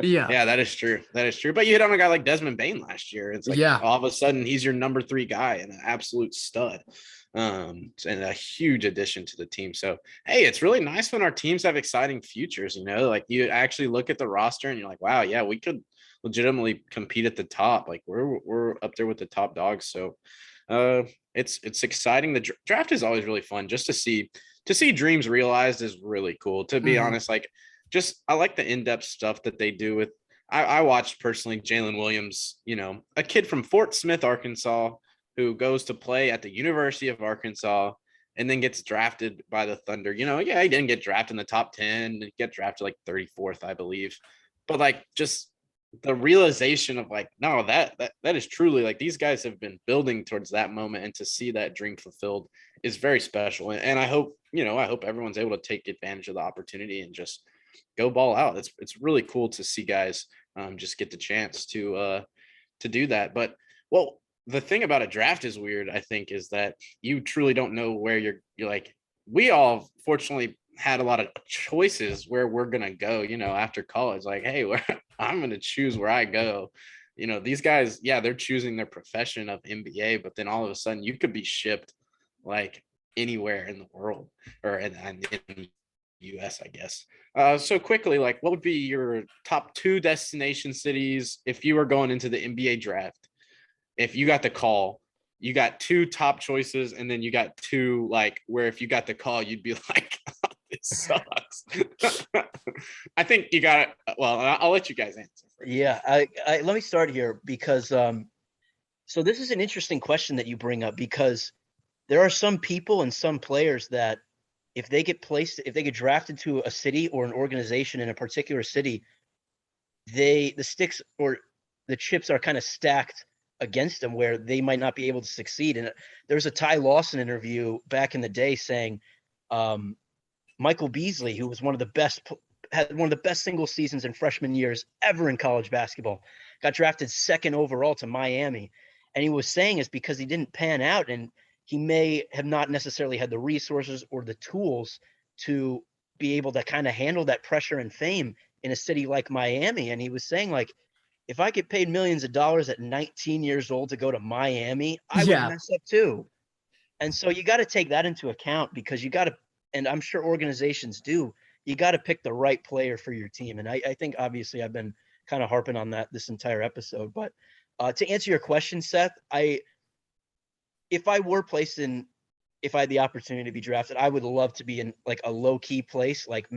Yeah, that is true. But you hit on a guy like Desmond Bane last year. It's like all of a sudden he's your number 3 guy and an absolute stud. And a huge addition to the team. So, hey, it's really nice when our teams have exciting futures, like you actually look at the roster and you're like, wow, yeah, we could legitimately compete at the top. Like we're up there with the top dogs. So it's exciting. The draft is always really fun. Just to see dreams realized is really cool, to be honest. Like I like the in-depth stuff that they do with I watched personally Jalen Williams, a kid from Fort Smith, Arkansas, who goes to play at the University of Arkansas and then gets drafted by the Thunder. He didn't get drafted in the top 10, get drafted like 34th, I believe. But like just the realization of like, no, that is truly like these guys have been building towards that moment, and to see that dream fulfilled is very special. And I hope everyone's able to take advantage of the opportunity and just go ball out. It's really cool to see guys just get the chance to do that. But the thing about a draft is weird, I think, is that you truly don't know where you're like, we all fortunately had a lot of choices where we're going to go, after college. Like, hey, I'm going to choose where I go. These guys, yeah, they're choosing their profession of NBA, but then all of a sudden you could be shipped like anywhere in the world or in the US, I guess. So quickly, like what would be your top 2 destination cities if you were going into the NBA draft? If you got the call, you got 2 top choices, and then you got 2 like where if you got the call, you'd be like, oh, this sucks. I think you got it. Well, I'll let you guys answer first. Yeah, I let me start here because so this is an interesting question that you bring up, because there are some people and some players that if they get drafted to a city or an organization in a particular city, the sticks or the chips are kind of stacked against them where they might not be able to succeed. And there's a Ty Lawson interview back in the day saying Michael Beasley, who was had one of the best single seasons in freshman years ever in college basketball, got drafted 2nd overall to Miami. And he was saying it's because he didn't pan out, and he may have not necessarily had the resources or the tools to be able to kind of handle that pressure and fame in a city like Miami. And he was saying, like, if I get paid millions of dollars at 19 years old to go to Miami, I would mess up too. And so you got to take that into account, because you got to, and I'm sure organizations do, you got to pick the right player for your team. And I think obviously I've been kind of harping on that this entire episode, but to answer your question, Seth, if I had the opportunity to be drafted, I would love to be in like a low key place, like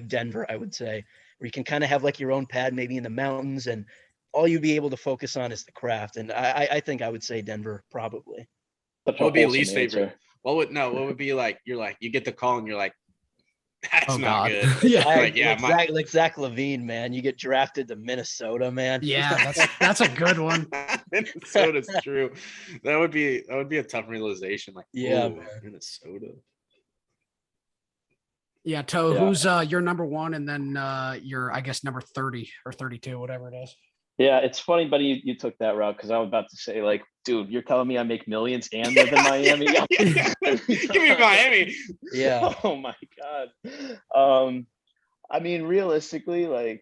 Denver, I would say, where you can kind of have like your own pad, maybe in the mountains, and all you'd be able to focus on is the craft. And I think I would say Denver probably. What would be least favorite? What would be like, you get the call and you're like, that's not good. Yeah. Like, like Zach LaVine, man. You get drafted to Minnesota, man. Yeah, that's a good one. Minnesota's true. That would be a tough realization. Like, yeah, man. Minnesota. Yeah, Toe, who's your number one, and then your, I guess, number 30 or 32, whatever it is. Yeah, it's funny, buddy, you took that route because I was about to say, like, dude, you're telling me I make millions and live in Miami? Give me Miami. Yeah. Oh my God. I mean, realistically, like,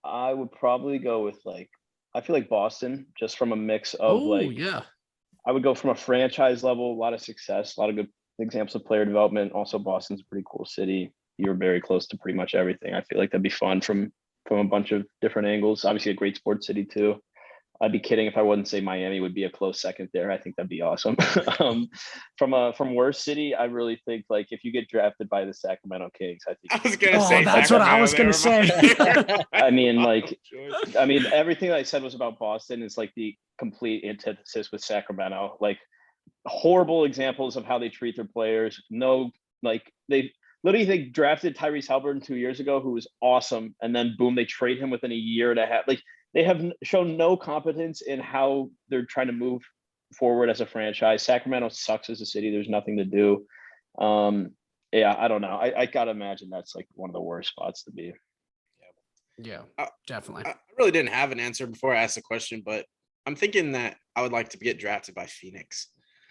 I would probably go with, like, I feel like Boston, just from a mix of I would go from a franchise level, a lot of success, a lot of good examples of player development. Also, Boston's a pretty cool city. You're very close to pretty much everything. I feel like that'd be fun from a bunch of different angles. Obviously a great sports city too. I'd be kidding if I wouldn't say Miami would be a close second there. I think that'd be awesome. From worst city, I really think, like, if you get drafted by the Sacramento Kings, I think I was gonna say that's Sacramento, what I was gonna say. I mean, everything that I said was about Boston is like the complete antithesis with Sacramento. Like, horrible examples of how they treat their players. No, like, they drafted Tyrese Halliburton 2 years ago, who was awesome, and then boom, they trade him within a year and a half. Like, they have shown no competence in how they're trying to move forward as a franchise. Sacramento sucks as a city. There's nothing to do. Yeah, I don't know. I gotta imagine that's like one of the worst spots to be. Yeah, definitely. I really didn't have an answer before I asked the question, but I'm thinking that I would like to get drafted by Phoenix.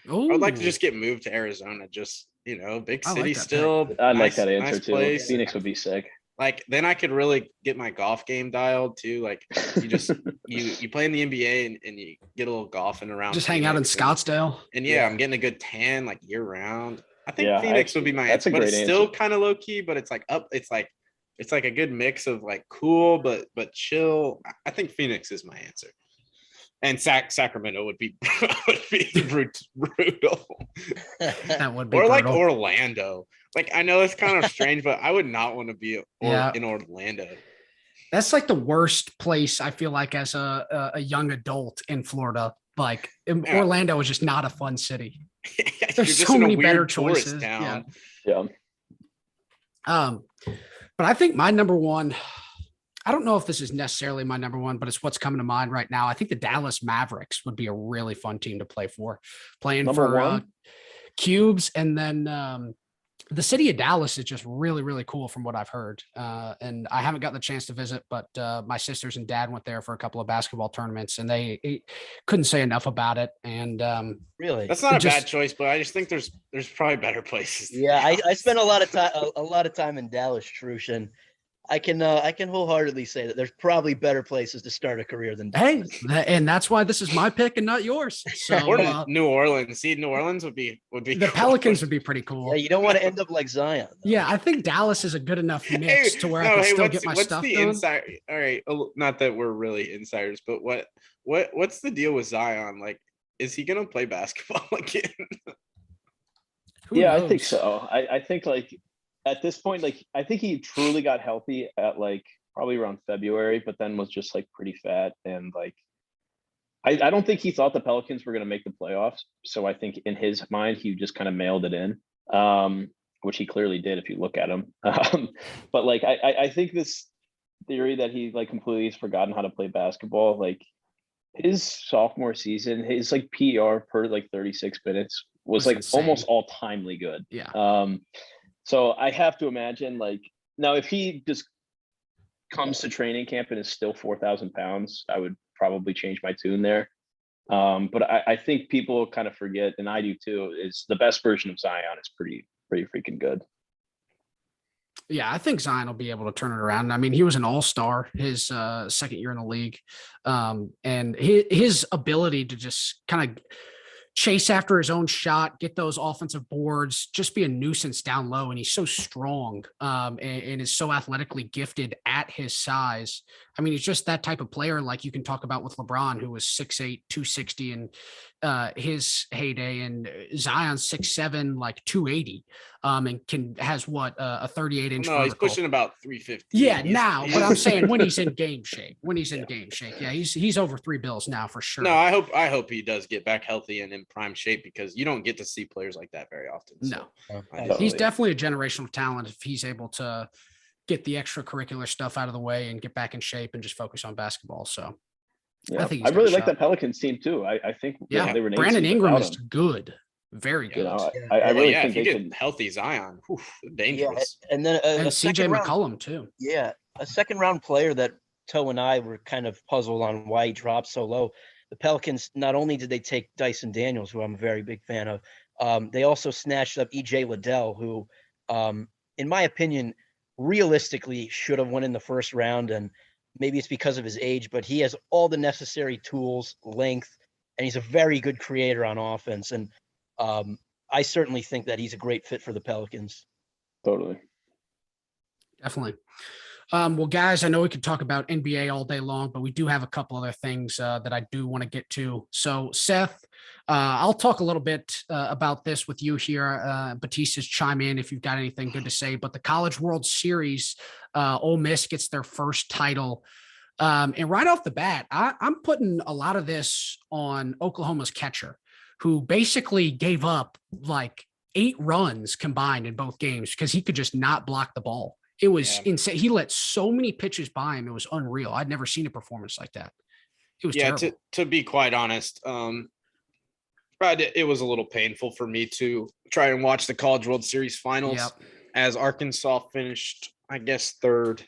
Ooh. I would like to just get moved to Arizona. Just, big city like still. I'd like that answer too. Place. Phoenix would be sick. Like, then I could really get my golf game dialed too. Like, you just you play in the NBA and you get a little golfing around. Just hang out in Scottsdale. And I'm getting a good tan like year round. I think Phoenix would be my answer, but it's still kind of low key. But it's like it's like a good mix of like cool but chill. I think Phoenix is my answer. And Sacramento would be brutal. That would be or brutal. like Orlando. Like, I know it's kind of strange, but I would not want to be in Orlando. That's like the worst place, I feel like, as a young adult in Florida. Like, Orlando is just not a fun city. There's so many better choices. Town. Yeah. But I think my number one, I don't know if this is necessarily my number one, but it's what's coming to mind right now. I think the Dallas Mavericks would be a really fun team to play for. Playing number for Cubes, and then the city of Dallas is just really, really cool from what I've heard. And I haven't gotten the chance to visit, but my sisters and dad went there for a couple of basketball tournaments, and they couldn't say enough about it. And really, that's not a bad choice, but I just think there's probably better places. Yeah, I spent a lot of time in Dallas, Trush, and I can wholeheartedly say that there's probably better places to start a career than Dallas. Hey, and that's why this is my pick and not yours. So, or New Orleans. See, New Orleans would be the cool. Pelicans would be pretty cool. Yeah, you don't want to end up like Zion. Though. Yeah, I think Dallas is a good enough mix to where I can still get my stuff done. Inside? All right, not that we're really insiders, but what's the deal with Zion? Like, is he gonna play basketball again? I think so. I think, like, at this point, like, I think he truly got healthy at like probably around February, but then was just like pretty fat. And like, I don't think he thought the Pelicans were going to make the playoffs. So I think in his mind, he just kind of mailed it in, which he clearly did if you look at him. But like, I think this theory that he like completely has forgotten how to play basketball, like his sophomore season, his like PR per like 36 minutes was like insane. Almost all timely good. Yeah. So I have to imagine, like, now if he just comes to training camp and is still 4,000 pounds, I would probably change my tune there. But I think people kind of forget, and I do too, is the best version of Zion is pretty freaking good. Yeah, I think Zion will be able to turn it around. I mean, he was an all-star his second year in the league. And his ability to just kind of chase after his own shot, get those offensive boards, just be a nuisance down low. And he's so strong and is so athletically gifted at his size. I mean, he's just that type of player like you can talk about with LeBron, who was 6'8", 260 in his heyday, and Zion's 6'7", like 280. and has what a 38-inch. No, he's pushing about 350. Yeah, but I'm saying when he's in game shape, yeah, he's over 3 bills now for sure. No, I hope he does get back healthy and in prime shape, because you don't get to see players like that very often. No, so he's definitely a generational talent if he's able to get the extracurricular stuff out of the way and get back in shape and just focus on basketball. So yeah, I think I really like that Pelicans team too. I think they were Brandon Ingram is good. Very good. I really think if you they get healthy Zion, dangerous. Yeah, and then and CJ round, McCollum too. Yeah, a second round player that Toe and I were kind of puzzled on why he dropped so low. The Pelicans, not only did they take Dyson Daniels, who I'm a very big fan of, they also snatched up EJ Liddell, who, in my opinion, realistically should have won in the first round. And maybe it's because of his age, but he has all the necessary tools, length, and he's a very good creator on offense. And I certainly think that he's a great fit for the Pelicans. Totally. Definitely. Well, guys, I know we could talk about NBA all day long, but we do have a couple other things that I do want to get to. So, Seth, I'll talk a little bit about this with you here. Bautista's chime in if you've got anything good to say. But the College World Series, Ole Miss gets their first title. And right off the bat, I'm putting a lot of this on Oklahoma's catcher, who basically gave up like 8 runs combined in both games because he could just not block the ball. It was insane. He let so many pitches by him. It was unreal. I'd never seen a performance like that. It was terrible. To be quite honest, it was a little painful for me to try and watch the College World Series finals as Arkansas finished, I guess, third,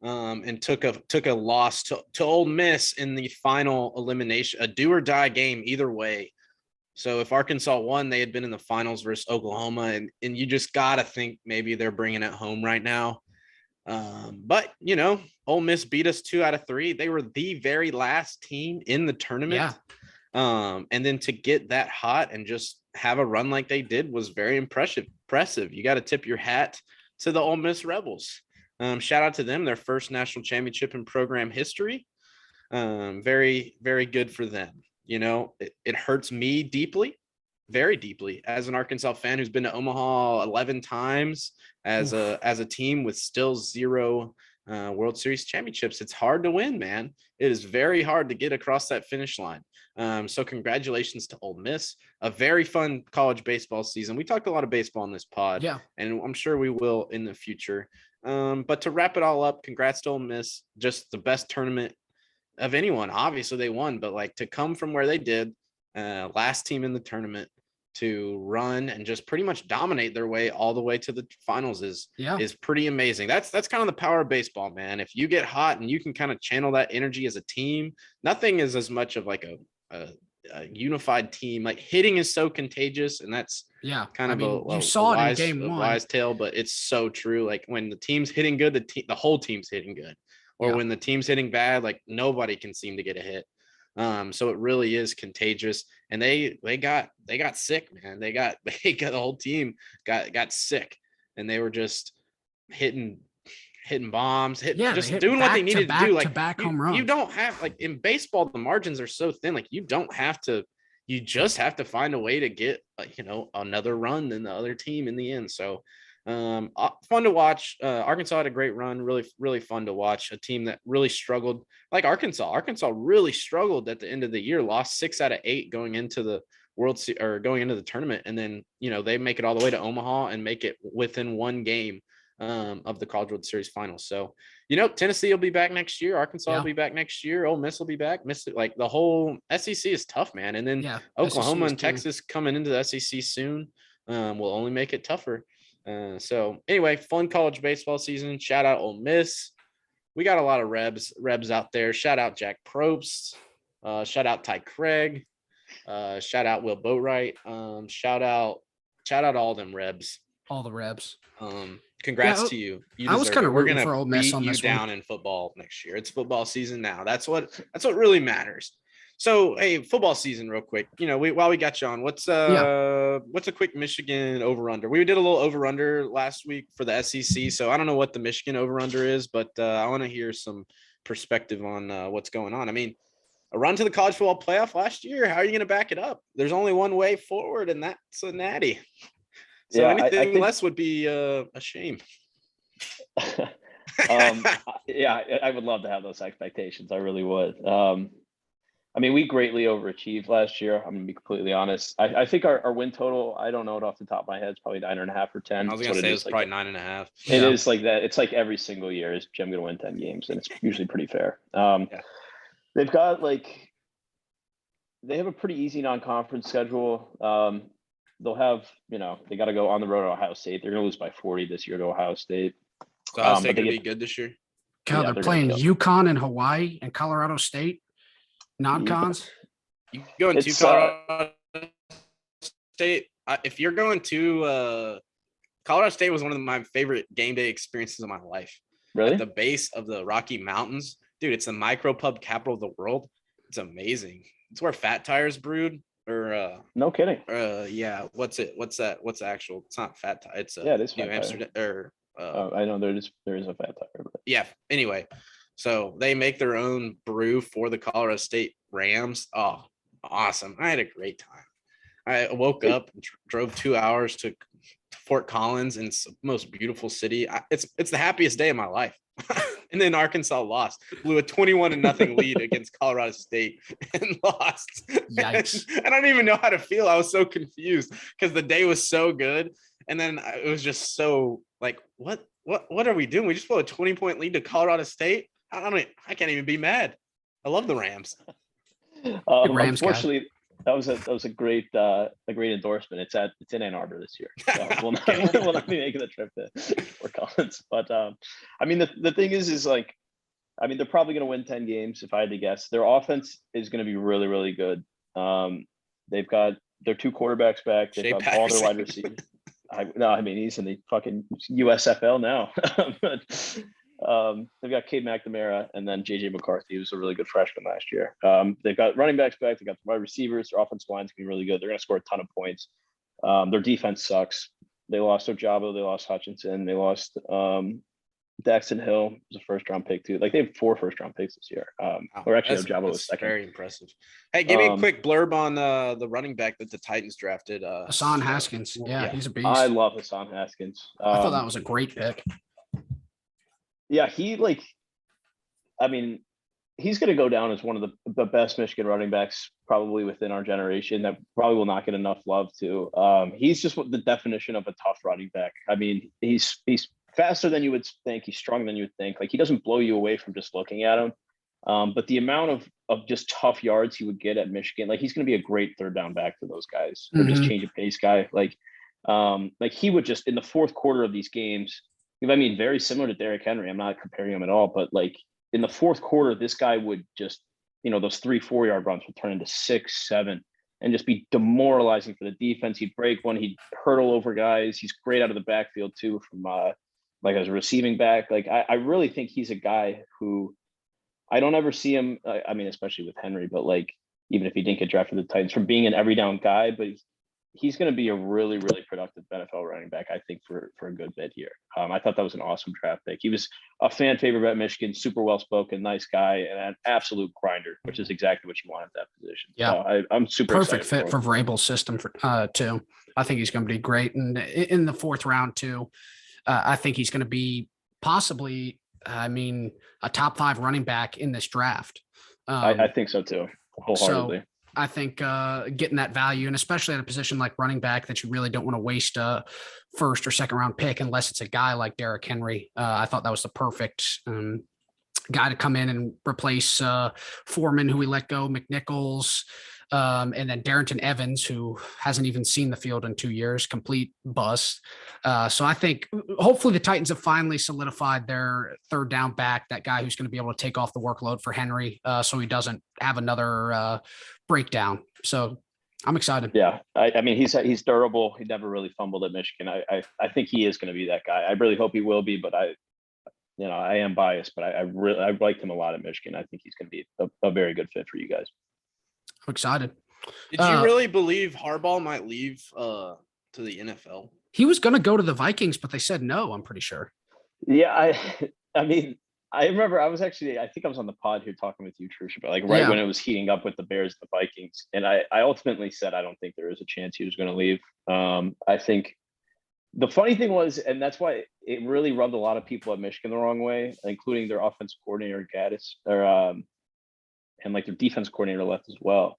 and took a loss to Ole Miss in the final elimination, a do or die game either way. So if Arkansas won, they had been in the finals versus Oklahoma, and you just got to think maybe they're bringing it home right now. But, Ole Miss beat us 2 out of 3. They were the very last team in the tournament. And then to get that hot and just have a run like they did was very impressive. You got to tip your hat to the Ole Miss Rebels. Shout out to them, their first national championship in program history. Very, very good for them. It hurts me deeply, very deeply, as an Arkansas fan who's been to Omaha 11 times as a team with still 0 World Series championships. It's hard to win, man. It is very hard to get across that finish line. So congratulations to Ole Miss. A very fun college baseball season. We talked a lot of baseball on this pod, and I'm sure we will in the future. But to wrap it all up, congrats to Ole Miss. Just the best tournament of anyone. Obviously they won, but to come from where they did, last team in the tournament, to run and just pretty much dominate their way all the way to the finals is pretty amazing. That's kind of the power of baseball, man. If you get hot and you can kind of channel that energy as a team, nothing is as much of like a unified team. Like hitting is so contagious, and that's kind of you saw it in game 1. Wise tale, but it's so true. Like when the team's hitting good, the whole team's hitting good. Or when the team's hitting bad, like nobody can seem to get a hit. So it really is contagious. And they got sick, man. They got the whole team got sick, and they were just hitting bombs, doing what they needed to do. Like home runs. You don't have, like in baseball, the margins are so thin. Like you just have to find a way to get another run than the other team in the end. So fun to watch. Arkansas had a great run, really, really fun to watch. A team that really struggled, like Arkansas really struggled at the end of the year, lost 6 out of 8 going into the going into the tournament. And then, they make it all the way to Omaha and make it within 1 game of the College World Series finals. So, Tennessee will be back next year. Arkansas will be back next year. Ole Miss will be back. Like the whole SEC is tough, man. And then Oklahoma and Texas coming into the SEC soon will only make it tougher. So anyway, fun college baseball season. Shout out Ole Miss. We got a lot of rebs out there. Shout out Jack Probst. Shout out Ty Craig. Shout out Will Boatwright. Shout out all them rebs. All the rebs. Congrats to you. I was kind of rooting for Ole Miss on this down in football next year. It's football season now. That's what really matters. So, hey, football season real quick. While we got you on, what's a quick Michigan over-under? We did a little over-under last week for the SEC, so I don't know what the Michigan over-under is, but I want to hear some perspective on what's going on. I mean, a run to the college football playoff last year, how are you going to back it up? There's only one way forward, and that's a natty. So Yeah, anything think, less would be a shame. yeah, I would love to have those expectations. I really would. I mean, we greatly overachieved last year. I'm gonna be completely honest. I think our win total, I don't know it off the top of my head, it's probably 9.5 or 10. I was gonna say it was probably 9.5. It is like that. It's like every single year is Jim gonna win 10 games, and it's usually pretty fair. They've got they have a pretty easy non-conference schedule. They'll have, they got to go on the road to Ohio State. They're gonna lose by 40 this year to Ohio State. So Ohio State gonna be good this year. God, they're playing UConn and Hawaii and Colorado State. Non-cons. You going to Colorado State? If you're going to Colorado State, was one of my favorite game day experiences of my life. Really? At the base of the Rocky Mountains, dude. It's the micro pub capital of the world. It's amazing. It's where Fat Tire's brewed. Or no kidding. Yeah. What's it? What's that? What's the actual? It's not Fat Tire. It's it is New Amsterdam. Or I know there is a Fat Tire. But... Yeah. Anyway. So they make their own brew for the Colorado State Rams. Oh, awesome. I had a great time. I woke up and drove 2 hours to Fort Collins, and it's the most beautiful city. It's the happiest day of my life. And then Arkansas lost, blew a 21-0 lead against Colorado State and lost. Yikes. And I didn't even know how to feel. I was so confused because the day was so good. And then it was just so like, what are we doing? We just blew a 20-point lead to Colorado State. I can't even be mad. I love the Rams. Rams unfortunately, guy. that was a great endorsement. It's in Ann Arbor this year. So we'll not be making the trip to Fort Collins. But I mean, the thing is like, I mean, they're probably going to win 10 games if I had to guess. Their offense is going to be really, really good. They've got their 2 quarterbacks back. They've got all their wide receivers. I mean, he's in the fucking USFL now. But they've got Cade McNamara and then JJ McCarthy, who's a really good freshman last year. They've got running backs back. They've got the wide receivers. Their offensive line's gonna be really good. They're gonna score a ton of points. Their defense sucks. They lost Ojabo. They lost Hutchinson. They lost Daxton Hill, was a first-round pick too. Like they have 4 first-round picks this year. Or actually, Ojabo was second. Very impressive. Hey, give me a quick blurb on the running back that the Titans drafted. Hassan Haskins. Yeah, he's a beast. I love Hassan Haskins. I thought that was a great pick. Yeah, he's going to go down as one of the best Michigan running backs probably within our generation that probably will not get enough love too. He's just the definition of a tough running back. I mean, he's faster than you would think. He's stronger than you would think. Like he doesn't blow you away from just looking at him. But the amount of just tough yards he would get at Michigan, like he's going to be a great third down back to those guys or just change of pace guy. Like he would just in the fourth quarter of these games, I mean, very similar to Derrick Henry. I'm not comparing him at all, but like in the fourth quarter, this guy would just, those 3-4 yard runs would turn into 6, 7 and just be demoralizing for the defense. He'd break one, he'd hurdle over guys. He's great out of the backfield too, from like as a receiving back. Like I really think he's a guy who I don't ever see him. I mean, especially with Henry, but like, even if he didn't get drafted to the Titans, from being an every down guy, but he's going to be a really, really productive NFL running back, I think, for a good bit here. I thought that was an awesome draft pick. He was a fan favorite at Michigan, super well-spoken, nice guy, and an absolute grinder, which is exactly what you want at that position. Yeah, so I'm super perfect fit for Vrabel's system too. I think he's going to be great, and in the 4th round too, I think he's going to be possibly, a top 5 running back in this draft. I think so too, wholeheartedly. So, I think getting that value, and especially at a position like running back that you really don't want to waste a 1st or 2nd round pick unless it's a guy like Derrick Henry. I thought that was the perfect guy to come in and replace Foreman, who we let go, McNichols, and then Darrington Evans, who hasn't even seen the field in 2 years, complete bust. So I think hopefully the Titans have finally solidified their 3rd down back, that guy who's going to be able to take off the workload for Henry so he doesn't have another breakdown. So I'm excited. Yeah. I mean, he's durable. He never really fumbled at Michigan. I think he is going to be that guy. I really hope he will be, but I am biased, but I liked him a lot at Michigan. I think he's going to be a very good fit for you guys. I'm excited. Did you really believe Harbaugh might leave to the NFL? He was going to go to the Vikings, but they said no, I'm pretty sure. Yeah, I mean, I remember I think I was on the pod here talking with you, Trusha, but like when it was heating up with the Bears and the Vikings. And I ultimately said, I don't think there is a chance he was going to leave. I think The funny thing was, and that's why it really rubbed a lot of people at Michigan the wrong way, including their offensive coordinator Gaddis, and like their defense coordinator left as well.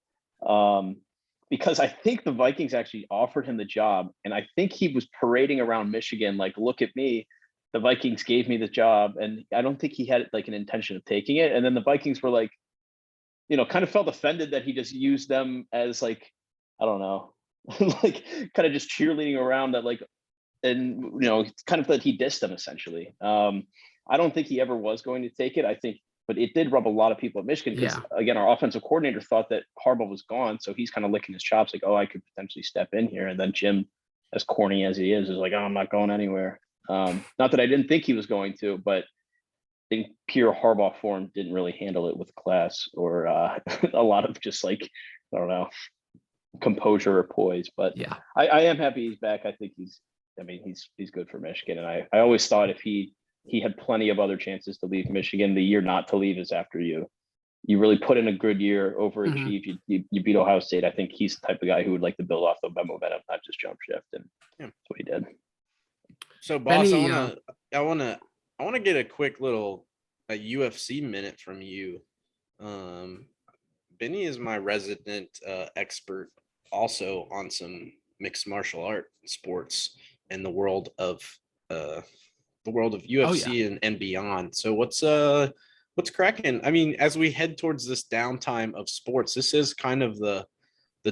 Because I think the Vikings actually offered him the job, and I think he was parading around Michigan like, "Look at me, the Vikings gave me the job," and I don't think he had like an intention of taking it. And then the Vikings were like, kind of felt offended that he just used them as like, I don't know, like kind of just cheerleading around that, like, and kind of that he dissed them essentially. I don't think he ever was going to take it. I think. But it did rub a lot of people at Michigan because, again, our offensive coordinator thought that Harbaugh was gone. So he's kind of licking his chops like, oh, I could potentially step in here. And then Jim, as corny as he is like, oh, I'm not going anywhere. Not that I didn't think he was going to, but I think pure Harbaugh form didn't really handle it with class or a lot of just like, I don't know, composure or poise. But yeah, I am happy he's back. I think he's good for Michigan. And I always thought if he had plenty of other chances to leave Michigan. The year not to leave is after you really put in a good year, overachieve, you beat Ohio State. I think he's the type of guy who would like to build off the momentum, not just jump shift. And that's what he did. So boss, Benny, I want to get a quick little UFC minute from you. Benny is my resident expert also on some mixed martial art sports in the world of UFC and beyond. So what's cracking? I mean, as we head towards this downtime of sports, this is kind of the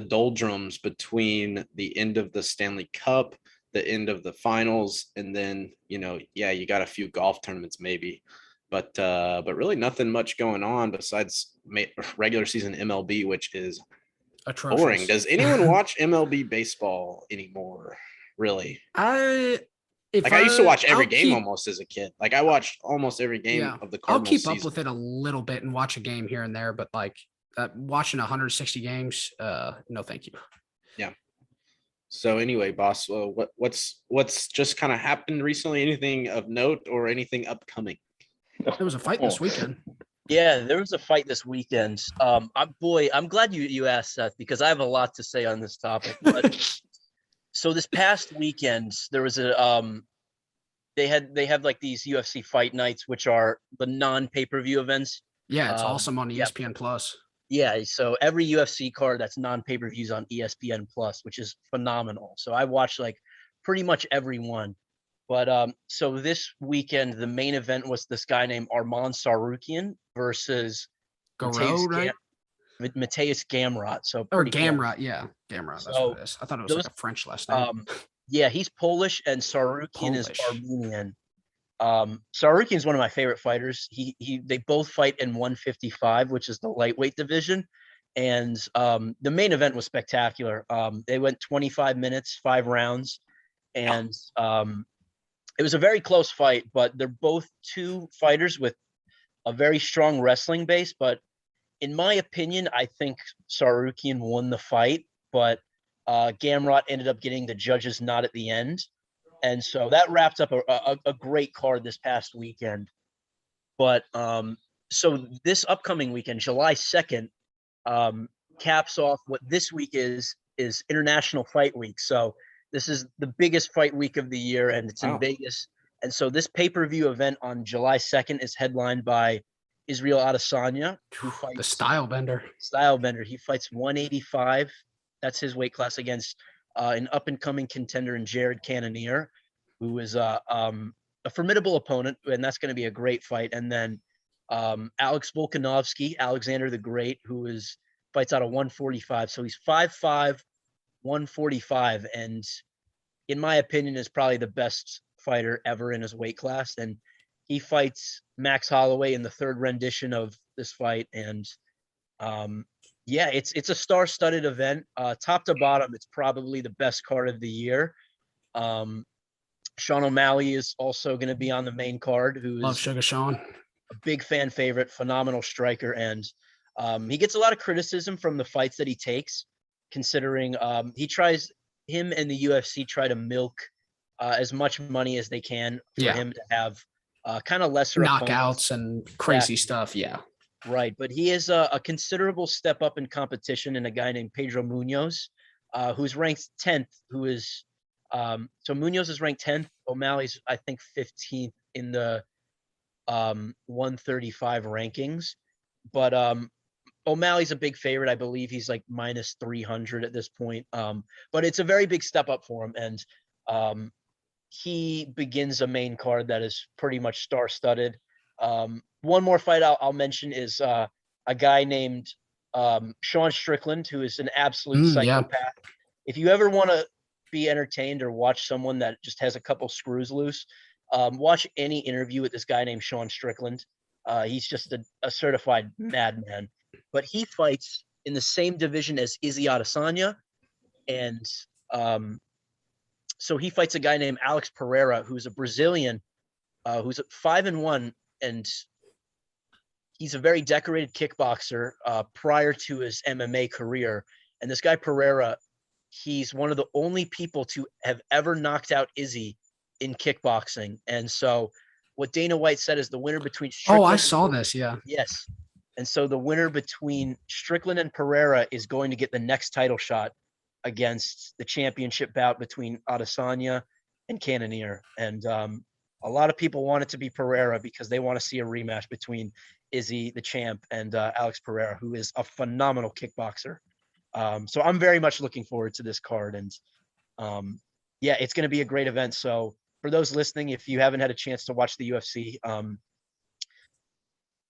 doldrums between the end of the Stanley Cup, the end of the finals, and then you got a few golf tournaments maybe, but really nothing much going on besides regular season MLB, which is atrocious. Boring. Does anyone watch MLB baseball anymore? Really? I used to watch every game almost as a kid. Like I watched almost every game of the Cardinals I'll keep season. up with it a little bit and watch a game here and there, but like watching 160 games, no, thank you. Yeah. So anyway, boss, what's just kind of happened recently? Anything of note or anything upcoming? There was a fight this weekend. Yeah, there was a fight this weekend. I'm glad you asked, Seth, because I have a lot to say on this topic. But so this past weekend, there was they have like these UFC fight nights, which are the non-pay-per-view events. Yeah, it's awesome on ESPN Plus. Yeah, so every UFC card that's non-pay-per-views on ESPN Plus, which is phenomenal. So I watched like pretty much every one. But so this weekend, the main event was this guy named Arman Sarukian versus Mateus Gamrot. So Gamrot, yeah, Gamrot. That's what it is. I thought it was like a French last name. Yeah, he's Polish and Sarukian is Armenian. Sarukian is one of my favorite fighters. They both fight in 155, which is the lightweight division. And the main event was spectacular. They went 25 minutes, 5 rounds, and it was a very close fight, but they're both two fighters with a very strong wrestling base. But in my opinion, I think Sarukian won the fight, but Gamrot ended up getting the judge's nod at the end. And so that wrapped up a great card this past weekend. But so this upcoming weekend, July 2nd, caps off what this week is International Fight Week. So this is the biggest fight week of the year, and it's in Vegas. And so this pay-per-view event on July 2nd is headlined by Israel Adesanya, who fights the style bender. He fights 185. That's his weight class against an up-and-coming contender in Jared Cannonier, who is a formidable opponent, and that's going to be a great fight. And then Alex Volkanovski, Alexander the Great, who fights out of 145. So he's 5'5", 145, and in my opinion is probably the best fighter ever in his weight class. And he fights Max Holloway in the third rendition of this fight. And it's a star-studded event. Top to bottom, it's probably the best card of the year. Sean O'Malley is also going to be on the main card, Love Sugar Sean, a big fan favorite, phenomenal striker. And he gets a lot of criticism from the fights that he takes, considering him and the UFC try to milk as much money as they can for him to have kind of lesser knockouts opponents and crazy stuff. Yeah. Right. But he is a considerable step up in competition in a guy named Pedro Munoz, who's ranked 10th, who is So Munoz is ranked 10th. O'Malley's, I think, 15th in the 135 rankings. But O'Malley's a big favorite. I believe he's like minus 300 at this point. But it's a very big step up for him. And he begins a main card that is pretty much star-studded. One more fight I'll mention is a guy named Sean Strickland, who is an absolute psychopath. If you ever want to be entertained or watch someone that just has a couple screws loose, watch any interview with this guy named Sean Strickland. He's just a certified madman. But he fights in the same division as Izzy Adesanya. And so he fights a guy named Alex Pereira, who's a Brazilian, who's 5-1, and he's a very decorated kickboxer prior to his MMA career. And this guy Pereira, he's one of the only people to have ever knocked out Izzy in kickboxing. And so what Dana White said is the winner between Strickland. Oh, I saw this. Yeah. Yes. And so the winner between Strickland and Pereira is going to get the next title shot against the championship bout between Adesanya and Cannonier. And a lot of people want it to be Pereira because they want to see a rematch between Izzy, the champ, and Alex Pereira, who is a phenomenal kickboxer. So I'm very much looking forward to this card. And yeah, it's going to be a great event. So for those listening, if you haven't had a chance to watch the UFC,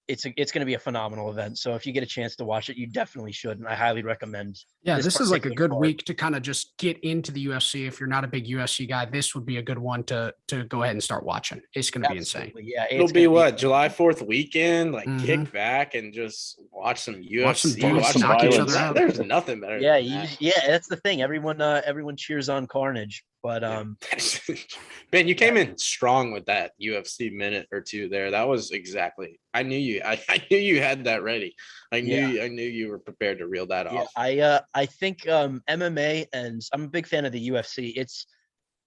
it's going to be a phenomenal event. So if you get a chance to watch it, you definitely should. And I highly recommend. Yeah, this is like a good card. week to kind of just get into the UFC. If you're not a big UFC guy, this would be a good one to go ahead and start watching. It's going to be insane. Yeah, It'll be what, July 4th weekend? Like kick back and just watch some UFC. Watch some dudes knock each other out. There's nothing better. Yeah, than that. yeah, that's the thing. Everyone cheers on carnage. But Ben, you came in strong with that UFC minute or two there. That was exactly. I knew you. I knew you had that ready. I knew you were prepared to reel that off. I think MMA, and I'm a big fan of the UFC.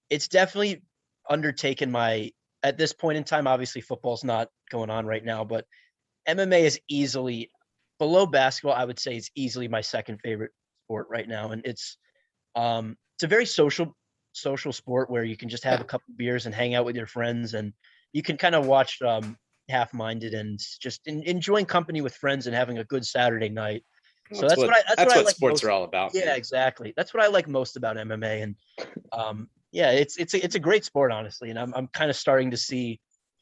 It's definitely undertaken my, at this point in time. Obviously, football's not going on right now, but MMA is easily below basketball. I would say it's easily my second favorite sport right now, and it's a very social sport where you can just have a couple beers and hang out with your friends, and you can kind of watch half-minded and just enjoying company with friends and having a good Saturday night. So that's what I like sports most. are all about. Yeah, man. Exactly. That's what I like most about MMA. And yeah, it's a great sport, honestly. And I'm kind of starting to see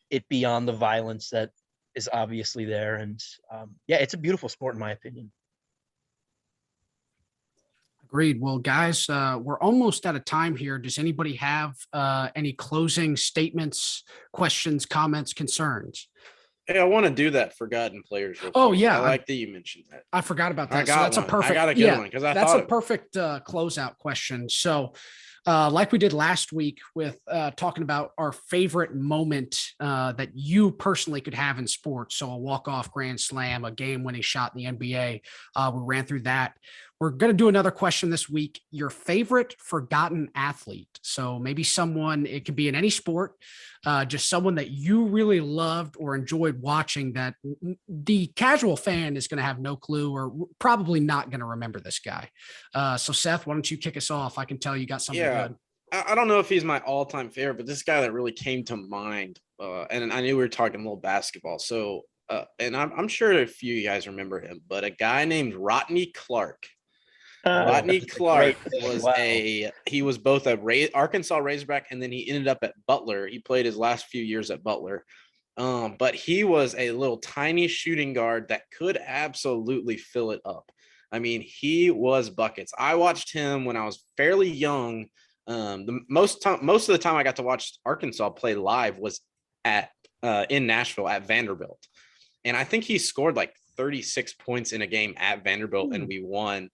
it beyond the violence that is obviously there. And yeah, it's a beautiful sport in my opinion. Agreed. Well, guys, we're almost out of time here. Does anybody have any closing statements, questions, comments, concerns? Hey, I want to do that forgotten players. Oh, yeah. I like that you mentioned that. I forgot about that. I got a good one because that's a perfect closeout question. So like we did last week with talking about our favorite moment that you personally could have in sports. So a walk-off grand slam, a game-winning shot in the NBA. We ran through that. We're going to do another question this week. Your favorite forgotten athlete. So maybe someone, it could be in any sport, just someone that you really loved or enjoyed watching that the casual fan is going to have no clue or probably not going to remember this guy. So Seth, why don't you kick us off? I can tell you got something good. I don't know if he's my all-time favorite, but this guy that really came to mind, and I knew we were talking a little basketball. So, and I'm sure a few of you guys remember him, but a guy named Rodney Clark. Rodney Clark was both a Arkansas Razorback, and then he ended up at Butler. He played his last few years at Butler. But he was a little tiny shooting guard that could absolutely fill it up. I mean, he was buckets. I watched him when I was fairly young. Most of the time I got to watch Arkansas play live was in Nashville at Vanderbilt. And I think he scored like 36 points in a game at Vanderbilt and we won.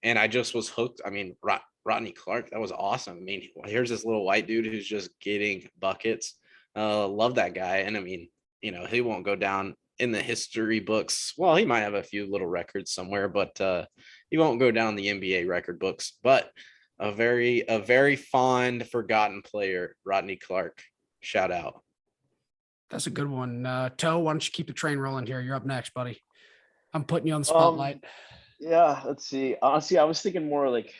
And I just was hooked. I mean, Rodney Clark, that was awesome. I mean, here's this little white dude who's just getting buckets. Love that guy. And I mean, you know, he won't go down in the history books. Well, he might have a few little records somewhere, but he won't go down the NBA record books. But a very fond, forgotten player, Rodney Clark. Shout out. That's a good one. Toe, why don't you keep the train rolling here? You're up next, buddy. I'm putting you on the spotlight. Yeah, let's see. Honestly, I was thinking more like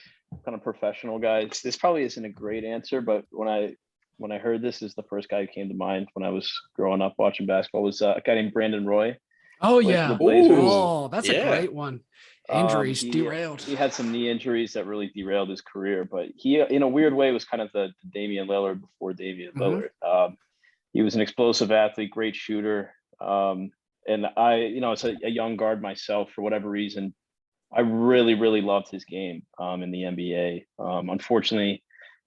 kind of professional guys. This probably isn't a great answer, but when I heard this is the first guy who came to mind when I was growing up watching basketball was a guy named Brandon Roy. Oh Played for yeah. the Blazers. Oh, that's a Yeah. great one. Injuries He derailed. He had some knee injuries that really derailed his career, but he, in a weird way, was kind of the Damian Lillard before Damian Lillard. He was an explosive athlete, great shooter. And I, as a young guard myself, for whatever reason, I really, really loved his game in the NBA. Unfortunately,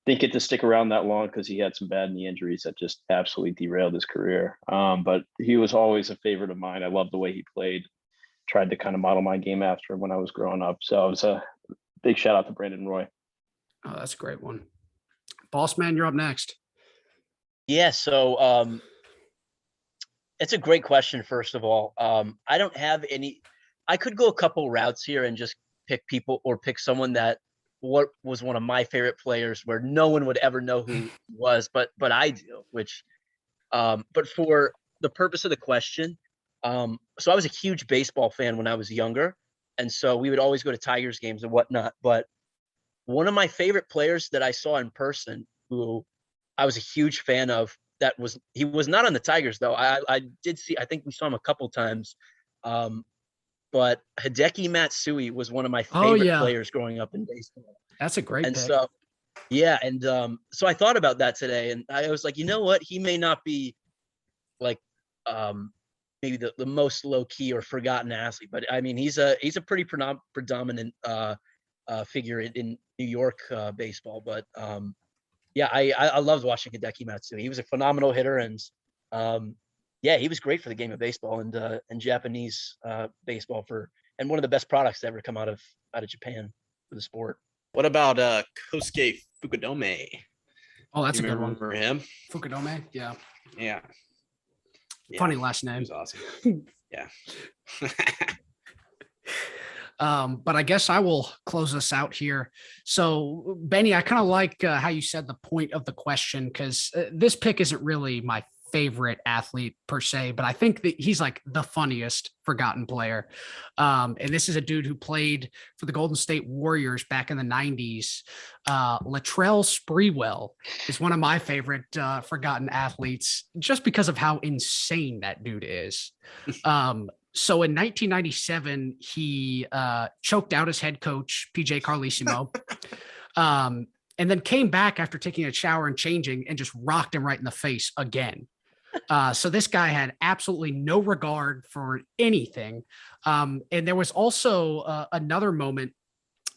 didn't get to stick around that long because he had some bad knee injuries that just absolutely derailed his career. But he was always a favorite of mine. I loved the way he played. Tried to kind of model my game after him when I was growing up. So it was a big shout out to Brandon Roy. Oh, that's a great one. Boss man, you're up next. Yeah, so it's a great question, first of all. I don't have any. I could go a couple routes here and just pick people or pick someone that what was one of my favorite players where no one would ever know who he was, but I do, which but for the purpose of the question, so I was a huge baseball fan when I was younger, and so we would always go to Tigers games and whatnot. But one of my favorite players that I saw in person, who I was a huge fan of, he was not on the Tigers though. I did see. I think we saw him a couple times. But Hideki Matsui was one of my favorite players growing up in baseball. That's a great pick. So, yeah, and so I thought about that today, and I was like, you know what? He may not be like maybe the most low key or forgotten athlete, but I mean, he's a pretty predominant figure in New York baseball. But yeah, I loved watching Hideki Matsui. He was a phenomenal hitter, and yeah, he was great for the game of baseball and Japanese baseball and one of the best products to ever come out of Japan for the sport. What about Kosuke Fukudome? Oh, that's a good one. Remember him? Fukudome, yeah. Yeah. Funny last name. He was awesome. Yeah. But I guess I will close us out here. So, Benny, I kind of like how you said the point of the question, because this pick isn't really my favorite athlete per se, but I think that he's like the funniest forgotten player. And this is a dude who played for the Golden State Warriors back in the 90s. Latrell Sprewell is one of my favorite forgotten athletes just because of how insane that dude is. So in 1997, he choked out his head coach, PJ Carlesimo, and then came back after taking a shower and changing and just rocked him right in the face again. So this guy had absolutely no regard for anything. And there was also another moment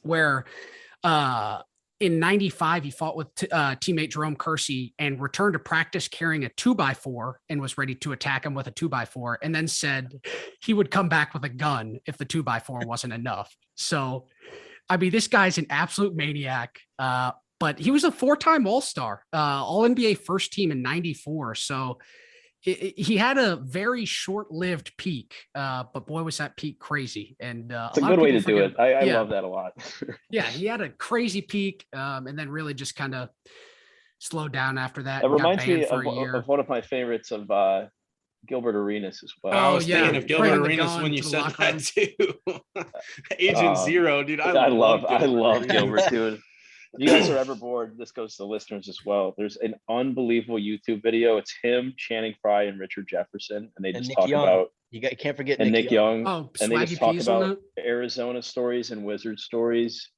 where in 95, he fought with teammate Jerome Kersey and returned to practice carrying a 2x4 and was ready to attack him with a 2x4, and then said he would come back with a gun if the 2x4 wasn't enough. So, I mean, this guy's an absolute maniac. But he was a 4-time All-Star, All-NBA first team in 94. So he had a very short-lived peak, but boy, was that peak crazy. And it's a good way to do it. I love that a lot. Yeah, he had a crazy peak, and then really just kind of slowed down after that. It reminds me of one of my favorites of Gilbert Arenas as well. I was thinking of Gilbert Arenas when you said that too. Agent Zero, dude. I love Gilbert, dude. If you guys are ever bored, this goes to listeners as well. There's an unbelievable YouTube video. It's him, Channing Frye, and Richard Jefferson, and they just talk about you can't forget Nick Young. Oh, and they just talk about that? Arizona stories and Wizard stories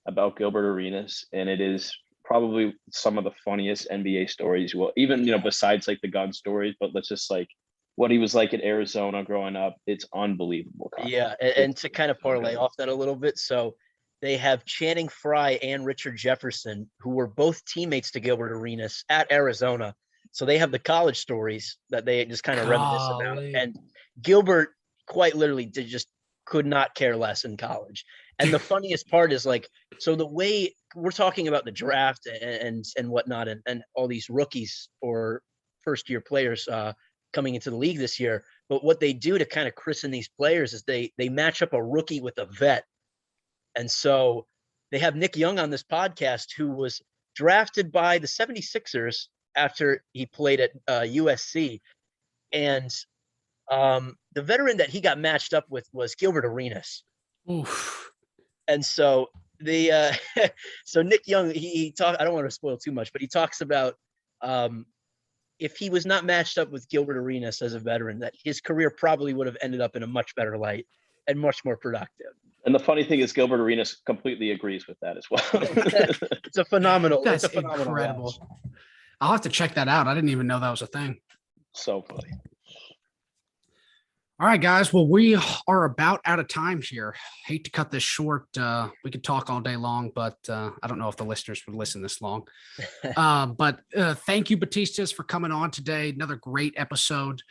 about Gilbert Arenas, and it is probably some of the funniest NBA stories. Well, even besides like the gun stories, but let's just like what he was like in Arizona growing up. It's unbelievable. Yeah, and to kind of parlay off that a little bit, so they have Channing Frye and Richard Jefferson, who were both teammates to Gilbert Arenas at Arizona. So they have the college stories that they just kind of reminisce about. And Gilbert quite literally just could not care less in college. And the funniest part is like, so the way we're talking about the draft and whatnot, and all these rookies or first year players coming into the league this year. But what they do to kind of christen these players is they match up a rookie with a vet. And so they have Nick Young on this podcast, who was drafted by the 76ers after he played at USC. And the veteran that he got matched up with was Gilbert Arenas. Oof. And so So Nick Young, he talk. I don't want to spoil too much, but he talks about if he was not matched up with Gilbert Arenas as a veteran, that his career probably would have ended up in a much better light and much more productive. And the funny thing is, Gilbert Arenas completely agrees with that as well. It's a phenomenal. That's it's a phenomenal incredible. watch. I'll have to check that out. I didn't even know that was a thing. So funny. All right, guys. Well, we are about out of time here. Hate to cut this short. We could talk all day long, but I don't know if the listeners would listen this long. But thank you, Bautistas, for coming on today. Another great episode.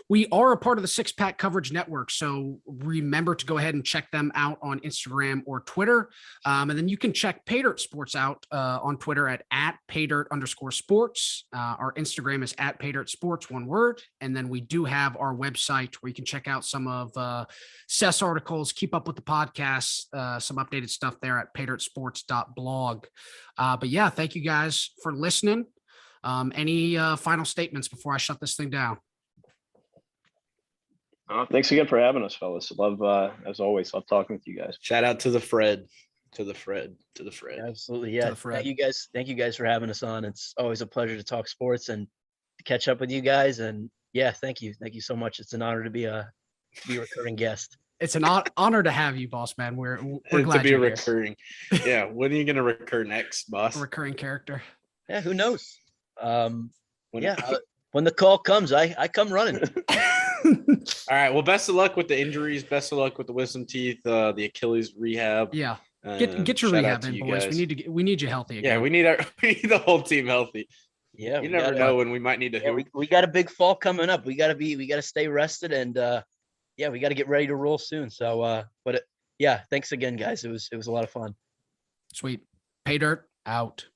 We are a part of the Six Pack Coverage Network, so remember to go ahead and check them out on Instagram or Twitter. And then you can check Paydirt Sports out on Twitter at @Paydirt_sports. Our Instagram is @Paydirt_sports, one word. And then we do have our website where you can check out some of Seth's articles, keep up with the podcast, some updated stuff there at paydirtsports.blog. But yeah, thank you guys for listening. Any final statements before I shut this thing down? Thanks again for having us, fellas. Love, as always, love talking with you guys. Shout out to the Fred. Absolutely. Yeah. Thank you guys for having us on. It's always a pleasure to talk sports and to catch up with you guys. And yeah, thank you. Thank you so much. It's an honor to be a recurring guest. It's an honor to have you, boss man. We're glad to be you're recurring. Yeah. When are you going to recur next, boss? A recurring character. Yeah. Who knows? When the call comes, I come running. All right. Well, best of luck with the injuries. Best of luck with the wisdom teeth, the Achilles rehab. Yeah. Get your rehab in, boys. Guys. We need you healthy again. Yeah, we need the whole team healthy. Yeah. You never know when we might need to. Yeah, we got a big fall coming up. We gotta stay rested, and we gotta get ready to roll soon. So thanks again, guys. It was a lot of fun. Sweet. Paydirt out.